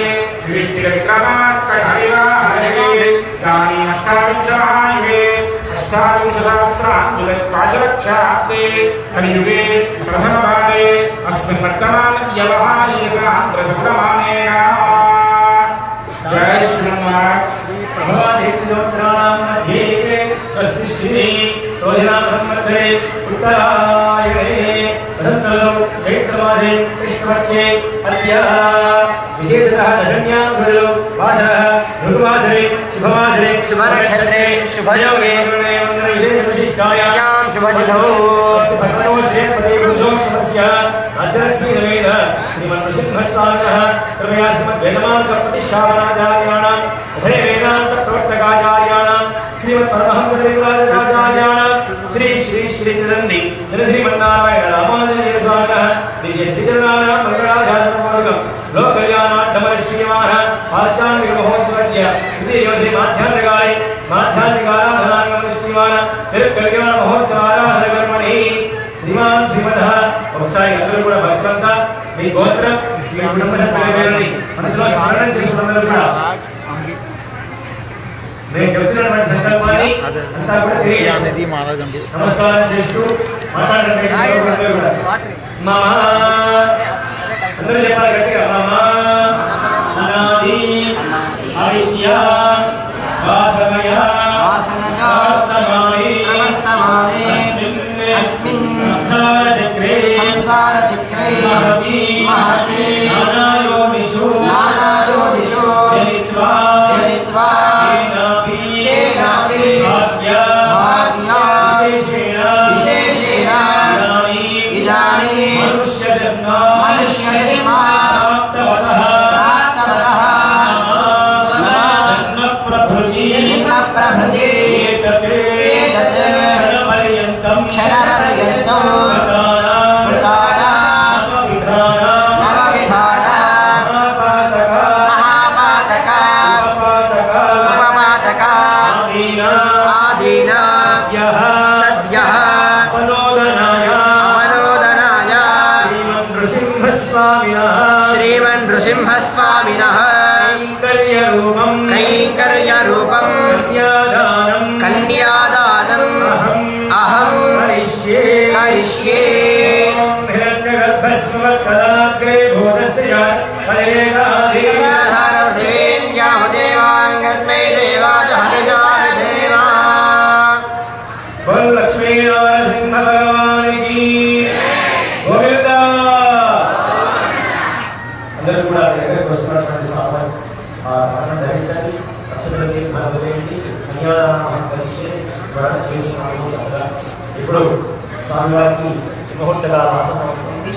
विष्णुविक्रमार्कहरिवाहरे यानि अष्टाविंशमहायुगे अष्टाविंशसहस्रान्वितपाशलक्षाब्दे कलियुगे प्रथमपादे अस्मिन् वर्तमानव्यवहारिकान्त्रसक्रमाणेन जय श्रीमन्नारायण भगवान् मध्ये तस्मिन् श्री रोहिणासंवत्सरे उत्तरायणे वसन्तऋतौ चैत्रमासे कृष्णपक्षे अद्य विशेषतः दशम्यां खलु वासरः ऋतुवासरे शुभवासरे शुभनक्षत्रे शुभयोगे विशेषविशिष्टायां शुभतिथौ भगवतो श्रीपदे पुरुषोत्तमस्य राज्यलक्ष्मीसमेत श्रीमन्नृसिंहस्वामिनः कृपया श्रीमद्वेदमार्गप्रतिष्ठापनाचार्याणाम् उभयवेदान्तप्रवर्तकाचार्याणाम् श्रीमत्परमहंसदेवराजाचार्याणाम् श्री श्री श्री नंदी श्रीमन्नारायण रामानुजदेव स्वामिनः दिव्य श्रीजनानां मंगलाचार्यपूर्वकं लोककल्याणार्थं श्रीमान् पाञ्चान्विक महोत्सवस्य మీ కుటుంబ సభ్యులని మనసులో స్మరణ చేసుకున్నది కూడా నేను చెప్తున్నటువంటి సంకల్పాన్ని అంతా కూడా తిరిగి నమస్కారం చేస్తూ మాట్లాడండి. మామా అందరూ చెప్పాలి గట్టిగా. మామా అనాది అవిద్య వాసనయ అస్మిన్ సంసార చక్రే మహతి నానాయోనిషు జనిత్వా విశేషేణ ఇదానీం మనుష్యజన్మ ప్రాప్తవతః జన్మ ప్రభృతి ఏతత్ క్షణపర్యంతం శ్రీమన్ృసింహస్వామినః కైంకర్యరూపం కన్యాదానం అహం కరిష్యే. లక్ష్మీ నరసింహ భగవానికి గోవిందా. అందరూ కూడా దగ్గరకు వస్తున్నటువంటి స్వామి ధరించండి. అక్షతలకి మనవేయండి. స్మరణ చేసుకున్నాము కదా. ఇప్పుడు స్వామివారికి ముహూర్తగా ఆసనం అవుతుంది.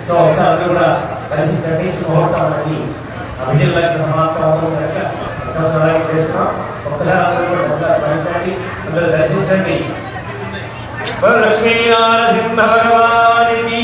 సో ఒకసారి అందరూ కూడా కలిసి కట్టి ముహూర్తం అనేది అభిజిల్లాకి సమాప్తం చేస్తున్నాం. ఒక్కసారి అందరూ కూడా స్మరించండి. అందరూ దర్శించండి. లక్ష్మీ నరసింహ భగవానికి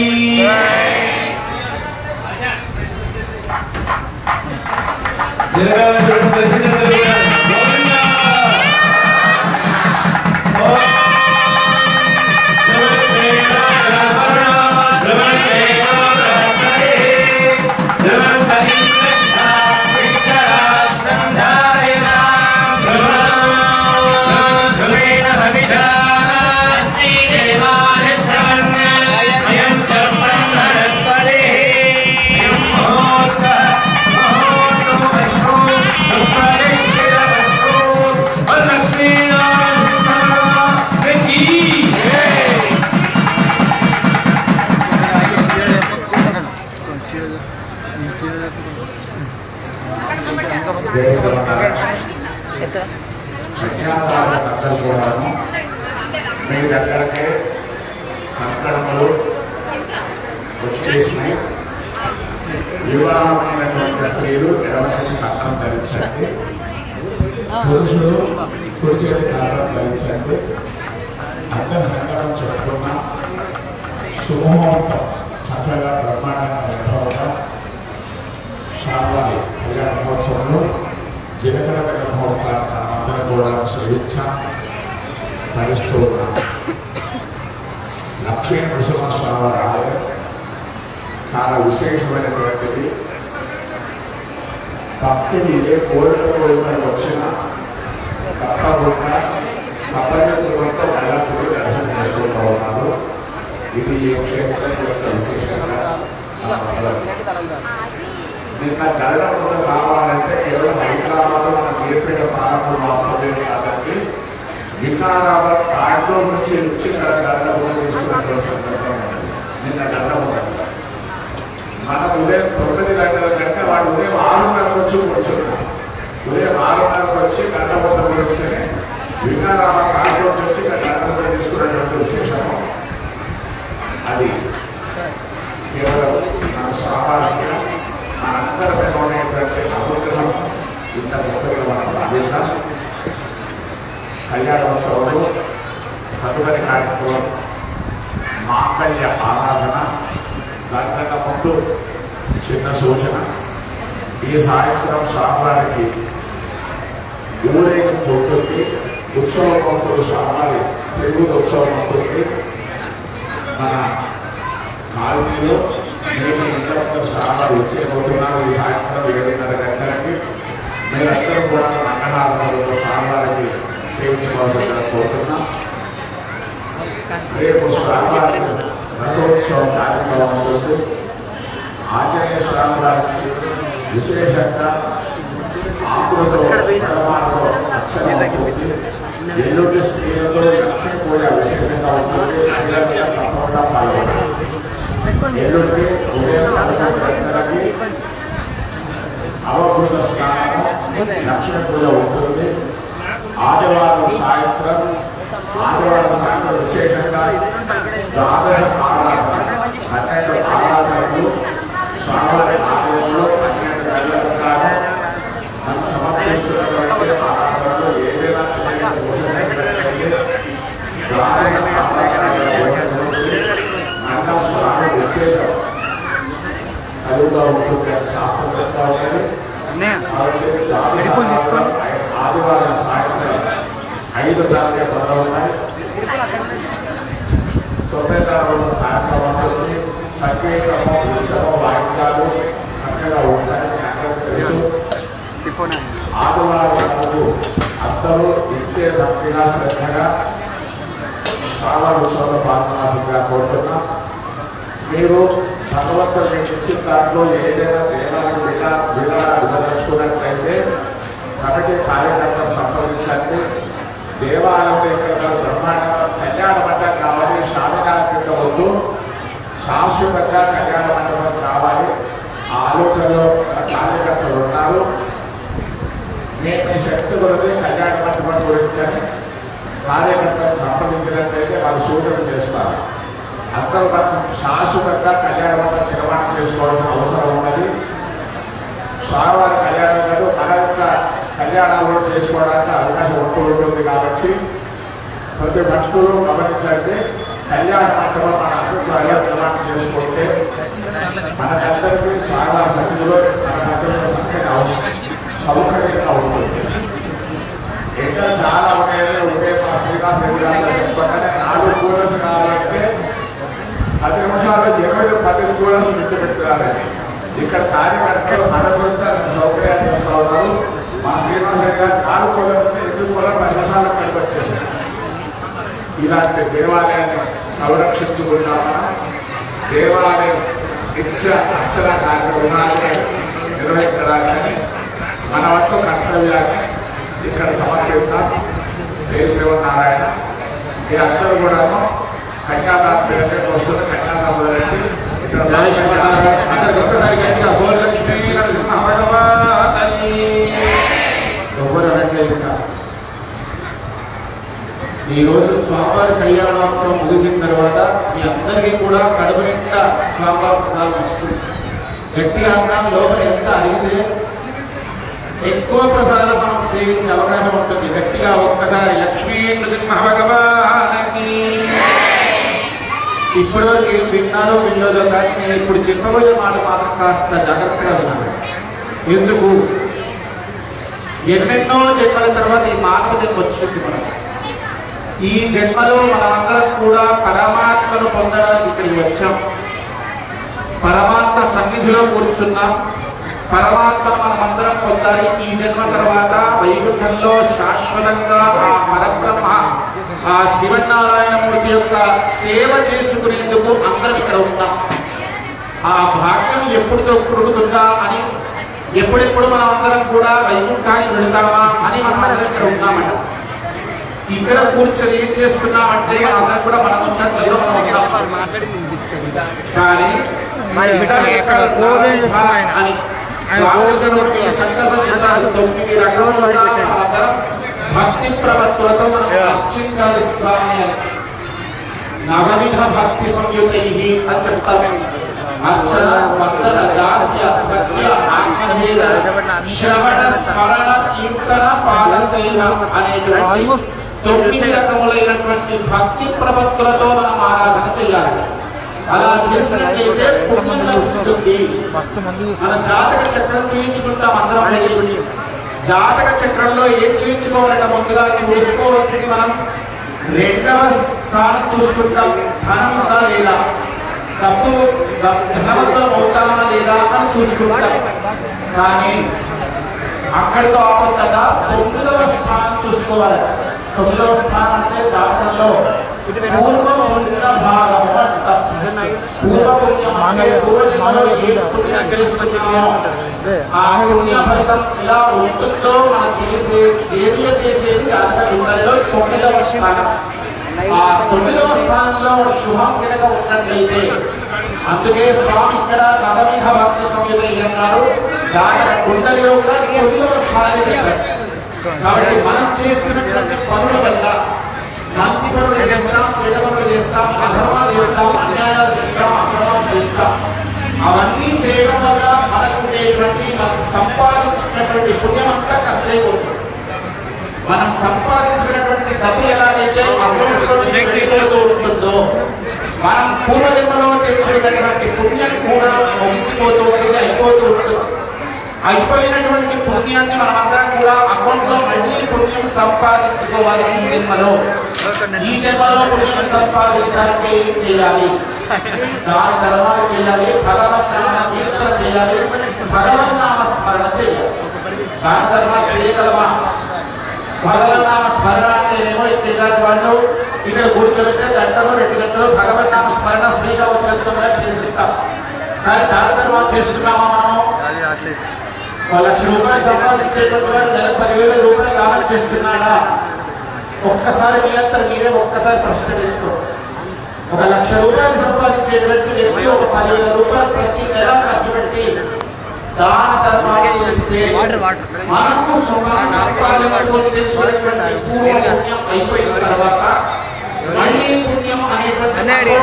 మీ దగ్గరకే కంకణములు వచ్చేసినాయి. వివాహమైనటువంటి స్త్రీలు ఎడమచేతి కంకణం ధరించండి. పురుషులు కుడి చేతి కంకణం ధరించండి. అందరి సంకటం చెప్పుకున్న శుభముహూర్తం చక్కగా బ్రహ్మాండంగా నిర్వహణ శాంతి కళ్యాణ మహోత్సవంలో జీలకర్ర మహోత్సవాన్ని అందరం కూడా స్వీచ్ఛ ధరిస్తూ ఉన్నాం. లక్ష్మీ నరసింహస్వామి ఆలయం చాలా విశేషమైనటువంటిది. భక్తులు ఏ కోరికతో వచ్చినా తప్పకుండా సపర్యతతో కళాకులు దర్శనం చేసుకుంటూ ఉన్నారు. ఇది ఈ క్షేత్రం యొక్క విశేషంగా నిన్న గడప కావాలంటే కేవలం హైదరాబాద్ మన ఏర్పేట ప్రారంభం వస్తుంది కాబట్టి వికారాబాద్ కార్డులో నుంచి గడప తీసుకున్నటువంటి సందర్భం నిన్న గడప మన ఉదయం 9 గంటల కంటే వాడు ఉదయం 6:30 వచ్చి కూర్చున్నాడు. ఉదయం 6:30 వచ్చి గంటపొట్ట కూర్చొని వికారాబాద్ కార్డులో వచ్చి గంటపొట్ట తీసుకున్నటువంటి విశేషము. అది కేవలం మన స్వాభావిక మనందరిపై ఉండేటువంటి అనుగ్రహం ఇంత గొప్పగా మనం భావిద్దాం. కళ్యాణోత్సవంలో తదుపరి కార్యక్రమం మాంగళ్య ఆరాధన. దానికన్నా ముందు చిన్న సూచన, ఈ సాయంత్రం స్వామివారికి ఊరేగింపు ఉంటుంది. ఉత్సవం అప్పుడు స్వామి తెలుగు ఉత్సవం ఉంటుంది మన కాలనీలో. నేను ఇంట్లో స్వామి వచ్చేపోతున్నాను ఈ సాయంత్రం 7:30 గంటలకి. మీరందరూ కూడా మంగళహారంలో స్వామివారికి సేవించుకోవాల్సిందిగా కోరుతున్నాం. రేపు స్వామివారి రథోత్సవం కార్యక్రమం ఉంటుంది. ఆంజనేయ స్వామివారికి విశేషంగా ఆకులతో పరమాణంలో అక్షరం ఉంటుంది. ఎల్లుండి స్త్రీలతో లక్ష్మీ పూజ విశేషంగా ఉంటుంది. స్త్రీలంతా తప్పకుండా పాల్గొనాలి. ఎల్లుండి ఉదయం 11 గంటలకి అవభూత స్నానం లక్ష్మీ పూజ ఉంటుంది. ఆదివారం సాయంత్రం విశేషంగా ద్వాదశ ఆరాధన 12 ఆరాధనలు స్వామివారి ఆలయంలో 12 గంటల ప్రకారం మనకు సమర్పిస్తున్నటువంటి ఆరాధనలు ఏదైనా ద్వాదశ మండల స్వామి ఉత్తేజం కలుగుతూ ఉంటుంది అని శాస్త్రం చెప్తా ఉన్నది. ఆదివారం సాయంత్రం 5 దాకా పొందవున్నాయి. 9వ కార్యక్రమాలు సంగీతము ఉత్సవం వాయిద్యాలు చక్కగా ఉంటాయి. తెలుసు ఆదివారం అందరూ ఇంతే భక్తిగా శ్రద్ధగా చాలా ఉత్సవంలో పాల్గొనాల్సిందిగా కోరుతున్నాం. మీరు భగవంతుడు మీకు ఇచ్చిన దాంట్లో ఏదైనా దేవాలయం విధాచుకున్నట్లయితే కమిటీ కార్యకర్తలు సంప్రదించండి. దేవాలయంలో ఇక్కడ బ్రహ్మాండంగా కళ్యాణ మండపం కావాలి. శామినాథ వద్దు శాశ్వతంగా కళ్యాణ మండపం కావాలి. ఆ ఆలోచనలో కార్యకర్తలు ఉన్నారు. నేను మీ శక్తి కొరతే కళ్యాణ మండపం గురించి కార్యకర్తలు సంప్రదించినట్లయితే వాళ్ళు సూచన చేస్తారు. అందరూ మనం శాశ్వతంగా కళ్యాణ మండపం నిర్మాణం చేసుకోవాల్సిన అవసరం ఉన్నది. స్వామివారి కళ్యాణం కాదు మన యొక్క కళ్యాణాలు చేసుకోవడానికి అవకాశం ఉంటుంది. కాబట్టి ప్రతి భక్తులు గమనించండి. కళ్యాణ మండపం మన అభిప్రాయాలు నిర్మాణం చేసుకుంటే మనకందరికీ చాలా సన్నిధిలో మన సంఖ్య సౌకర్యంగా ఉంటుంది. ఇంకా చాలా ఒకే మా శ్రీనివాస రెడ్డి గారు చెప్పుకుంటే 4 కూలర్స్ కావాలంటే 10 నిమిషాలు 10 కూలర్స్ నిలిచిపెట్టుకోవాలని ఇక్కడ కార్యకర్తలు మన గురించి సౌకర్యాలు చేస్తూ ఉన్నారు. మా శ్రీనివాస రెడ్డి గారు 4 కూలర్లు 8 కూలర్ 10 నిమిషాలకు కలిపి వచ్చేసారు. ఇలాంటి దేవాలయాన్ని సంరక్షించుకుంటామని దేవాలయం అక్షర కార్యక్రమాన్ని నిర్వహించడానికి మన వంతు కర్తవ్యాన్ని ఇక్కడ సమర్పిస్తాం. జయ శ్రీమన్నారాయణ. ఈ అందరూ కూడా కన్యాదాన పేరు వస్తుంది. కన్యాదానం మొదలెట్టి ఇక్కడ ఈరోజు స్వామివారి కళ్యాణోత్సవం ముగిసిన తర్వాత మీ అందరికీ కూడా కడుపు నిండా స్వామివారి ప్రసాదం వస్తుంది. గట్టి అన్నం లోపల ఎంత అడిగితే ఎక్కువ ప్రసాదం మనం సేవించే అవకాశం ఉంటుంది. గట్టిగా ఒక్కసారి లక్ష్మీ నృసింహ భగవానికి. ఇప్పటివరకు ఏం విన్నారో వినలేదో కానీ నేను ఇప్పుడు చెప్పబోయే మాట మాత్రం కాస్త జాగ్రత్తగా విన్నాను. ఎందుకు ఎన్నెన్నో జన్మల తర్వాత ఈ మానవ జన్మ వచ్చింది. మనం ఈ జన్మలో మనమందరం కూడా పరమాత్మను పొందడానికి ఇక్కడికి వచ్చాం. పరమాత్మ సన్నిధిలో కూర్చున్నాం. పరమాత్మను మనమందరం పొందాలి. ఈ జన్మ తర్వాత వైకుంఠంలో శాశ్వతంగా ఆ పరబ్రహ్మ ఆ శివనారాయణమూర్తి యొక్క సేవ చేసుకునేందుకు అందరం ఇక్కడ ఉన్నాం. ఆ భాగ్యం ఎప్పుడుతో కురుగుతుందా అని, ఎప్పుడెప్పుడు మనం అందరం కూడా వైకుంఠానికి వెళతామా అని మనం అందరం ఇక్కడ ఉన్నామట. ఇక్కడ కూర్చొని ఏం చేస్తున్నామంటే అందరం కూడా మనం వచ్చాక కానీ భక్తి ప్రవత్తులతో మనం రక్షించాలి స్వామి అని. నవవిధ భక్తి సంయుతై అని చెప్తారు. అర్చన వందన దాస్య సత్య ఆత్మవేద శ్రవణ స్మరణ కీర్తన పాదసేన అనేటువంటి 9 రకములైనటువంటి భక్తి ప్రవత్తులతో మనం ఆరాధన చేయాలి. అలా చేసినట్లయితే పుణ్యం లభిస్తుంది. మన జాతక చక్రం చూయించుకుంటాం అందరం. జాతక చక్రంలో ఏం చూపించుకోవాలంటే ముందుగా చూసుకోవాల్సింది మనం రెండవ స్థానం చూసుకుంటాం. ధనం ఉందా లేదా, డబ్బు ధనవంతులం అవుతామా లేదా అని చూసుకుంటాం. కానీ అక్కడితో ఆపకుండా 9వ స్థానం చూసుకోవాలి. 9వ స్థానం అంటే జాతకంలో పూర్వపుణ్య భాగము అంటాం. పూర్వపుణ్యం అంటే పూర్వజన్మలో ఏ పుణ్యం చేసుకున్నామో ఆ పుణ్య ఫలితం ఇలా ఉంటుందో మనకి చేసేది జాతక కుండలిలో 9వ స్థానం. ఆ 9వ స్థానంలో శుభం కనుక ఉన్నట్లయితే, అందుకే స్వామి ఇక్కడ నవవిధ భక్త సంయుత అన్నారు, జాతక కుండలిలో కూడా 9వ స్థానాన్ని చెప్పారు. కాబట్టి మనం చేస్తున్నటువంటి పనుల వల్ల మంచి పనులు చేస్తాం, చెడ్డ పనులు చేస్తాం, అధర్మాలు చేస్తాం, అన్యాయాలు చేస్తాం, అక్రమాలు చేస్తాం. అవన్నీ చేయడం వల్ల మనకు ఉండేటువంటి మనం సంపాదించుకున్నటువంటి పుణ్యం అంతా ఖర్చు అయిపోతుంది. మనం సంపాదించుకున్నటువంటి డబ్బు ఎలాగైతే అకౌంట్లో వెళ్ళిపోతూ ఉంటుందో, మనం పూర్వజన్మలో తెచ్చుకున్నటువంటి పుణ్యం కూడా ముగిసిపోతూ ఉంటుంది, అయిపోతూ ఉంటుంది. అయిపోయినటువంటి పుణ్యాన్ని మనమందరం కూడా అకౌంట్లో మళ్ళీ పుణ్యం సంపాదించుకోవాలి. ఈ జన్మలో పుణ్యం సంపాదించాలంటే ఏం చేయాలి? దాని ధర్మాలు చేయాలి, భగవన్నామ కీర్తన చేయాలి, భగవన్నామ స్మరణ చేయాలి. దాని ధర్మాలు చేయగలమా? భగవన్నామ స్మరణ అంటేనేమో ఇట్లాంటి వాళ్ళు ఇక్కడ కూర్చోబెట్టే గంటలో 2 గంటలు భగవన్నామ స్మరణ ఫ్రీగా వచ్చేస్తుందని చేసిస్తాం. కానీ దాని ధర్మాలు చేస్తున్నామా మనం? 1 లక్ష రూపాయలు సంపాదించేటువంటి వాడు నెలకు 10,000 రూపాయలు దానం చేస్తున్నాడా? ఒక్కసారి మీ అంతా మీరే ఒక్కసారి ప్రశ్న తెలుసుకో. 1 లక్ష రూపాయలు సంపాదించేటువంటి వ్యక్తి ఒక 10,000 రూపాయలు ప్రతి నెల ఖర్చు పెట్టి దాన ధర్మాలు చేస్తే మనకు సంపాదించుకొని తెచ్చుకునేటువంటి పూర్వ పుణ్యం అయిపోయిన తర్వాత మళ్ళీ పుణ్యం అనేటువంటి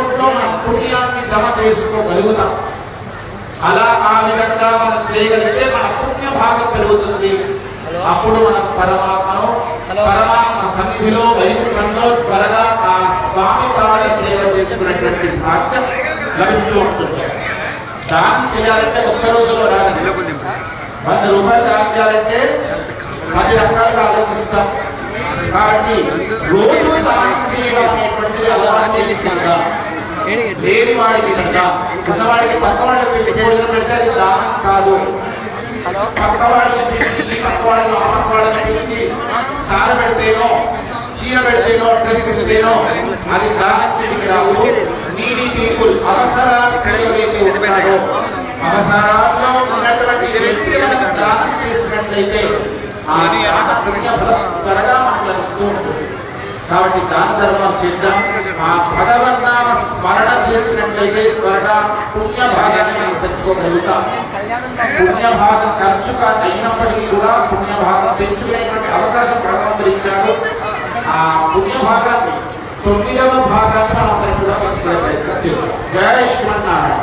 పుణ్యాన్ని జమ చేసుకోగలుగుతాం. అలా ఆ విధంగా మనం చేయగలిగితే మన పుణ్య భాగం పెరుగుతుంది. అప్పుడు మనకు పరమాత్మ సన్నిధిలో వైకుంఠంలో త్వరగా ఆ స్వామి పాద సేవ చేసుకునేటువంటి భాగ్యం లభిస్తూ ఉంటుంది. దానం చేయాలంటే 1 రోజులో రాదండి. 100 రూపాయలు దానం చేయాలంటే 10 రకాలుగా ఆలోచిస్తాం. కాబట్టి రోజు దానం చేయడం అనేటువంటిది అలవాటు చేసుకుంటాం. లేని వాడికి ఉన్నవాడికి పక్కవాడికి పిలిచి భోజనం పెడితే అది దానం కాదు. పక్కవాడిని పిలిచి ఈ పక్కవాడిని ఆ పక్కవాడిని పిలిచి సార పెడితేనో, చీర పెడితేనో, డ్రెస్ ఇస్తేనో అది దానం కిందికి రాదు. నీడీ పీపుల్ అవసరాన్ని ఎవరైతే ఉంటారో, అవసరాల్లో ఉన్నటువంటి వ్యక్తిని మనం దానం చేసినట్లయితే ఆ త్వరగా మనకు లభిస్తూ ఉంటుంది. కాబట్టి దాన ధర్మం చేద్దాం. ఆ భగవన్నామ స్మరణ చేసినట్లయితే త్వరగా పుణ్య భాగాన్ని మనం తెచ్చుకోగలుగుతాం. పుణ్య భాగం ఖర్చు అయినప్పటికీ కూడా పుణ్య భాగం పెంచుకునేటువంటి అవకాశం భగవంతుడు ఇచ్చాడు. ఆ పుణ్య భాగాన్ని 9వ భాగాన్ని మనం అందరం కూడా పంచుకునే ప్రయత్నం చేద్దాం. జయ శ్రీమన్నారాయణ.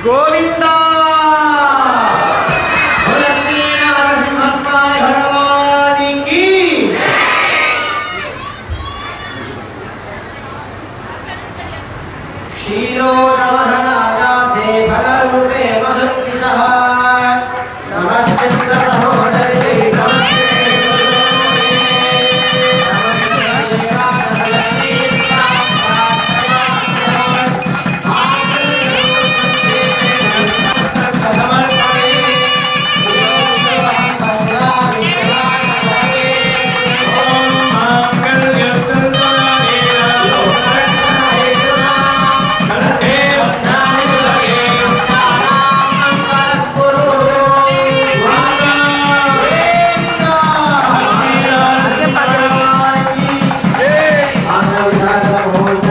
గోవిందా భగవానికి క్షీరోదవధనాదాసే ఫలరూపే మధుర్నిశః నమశ్చంద్ర సహోదర్యై సమస్తే ॐ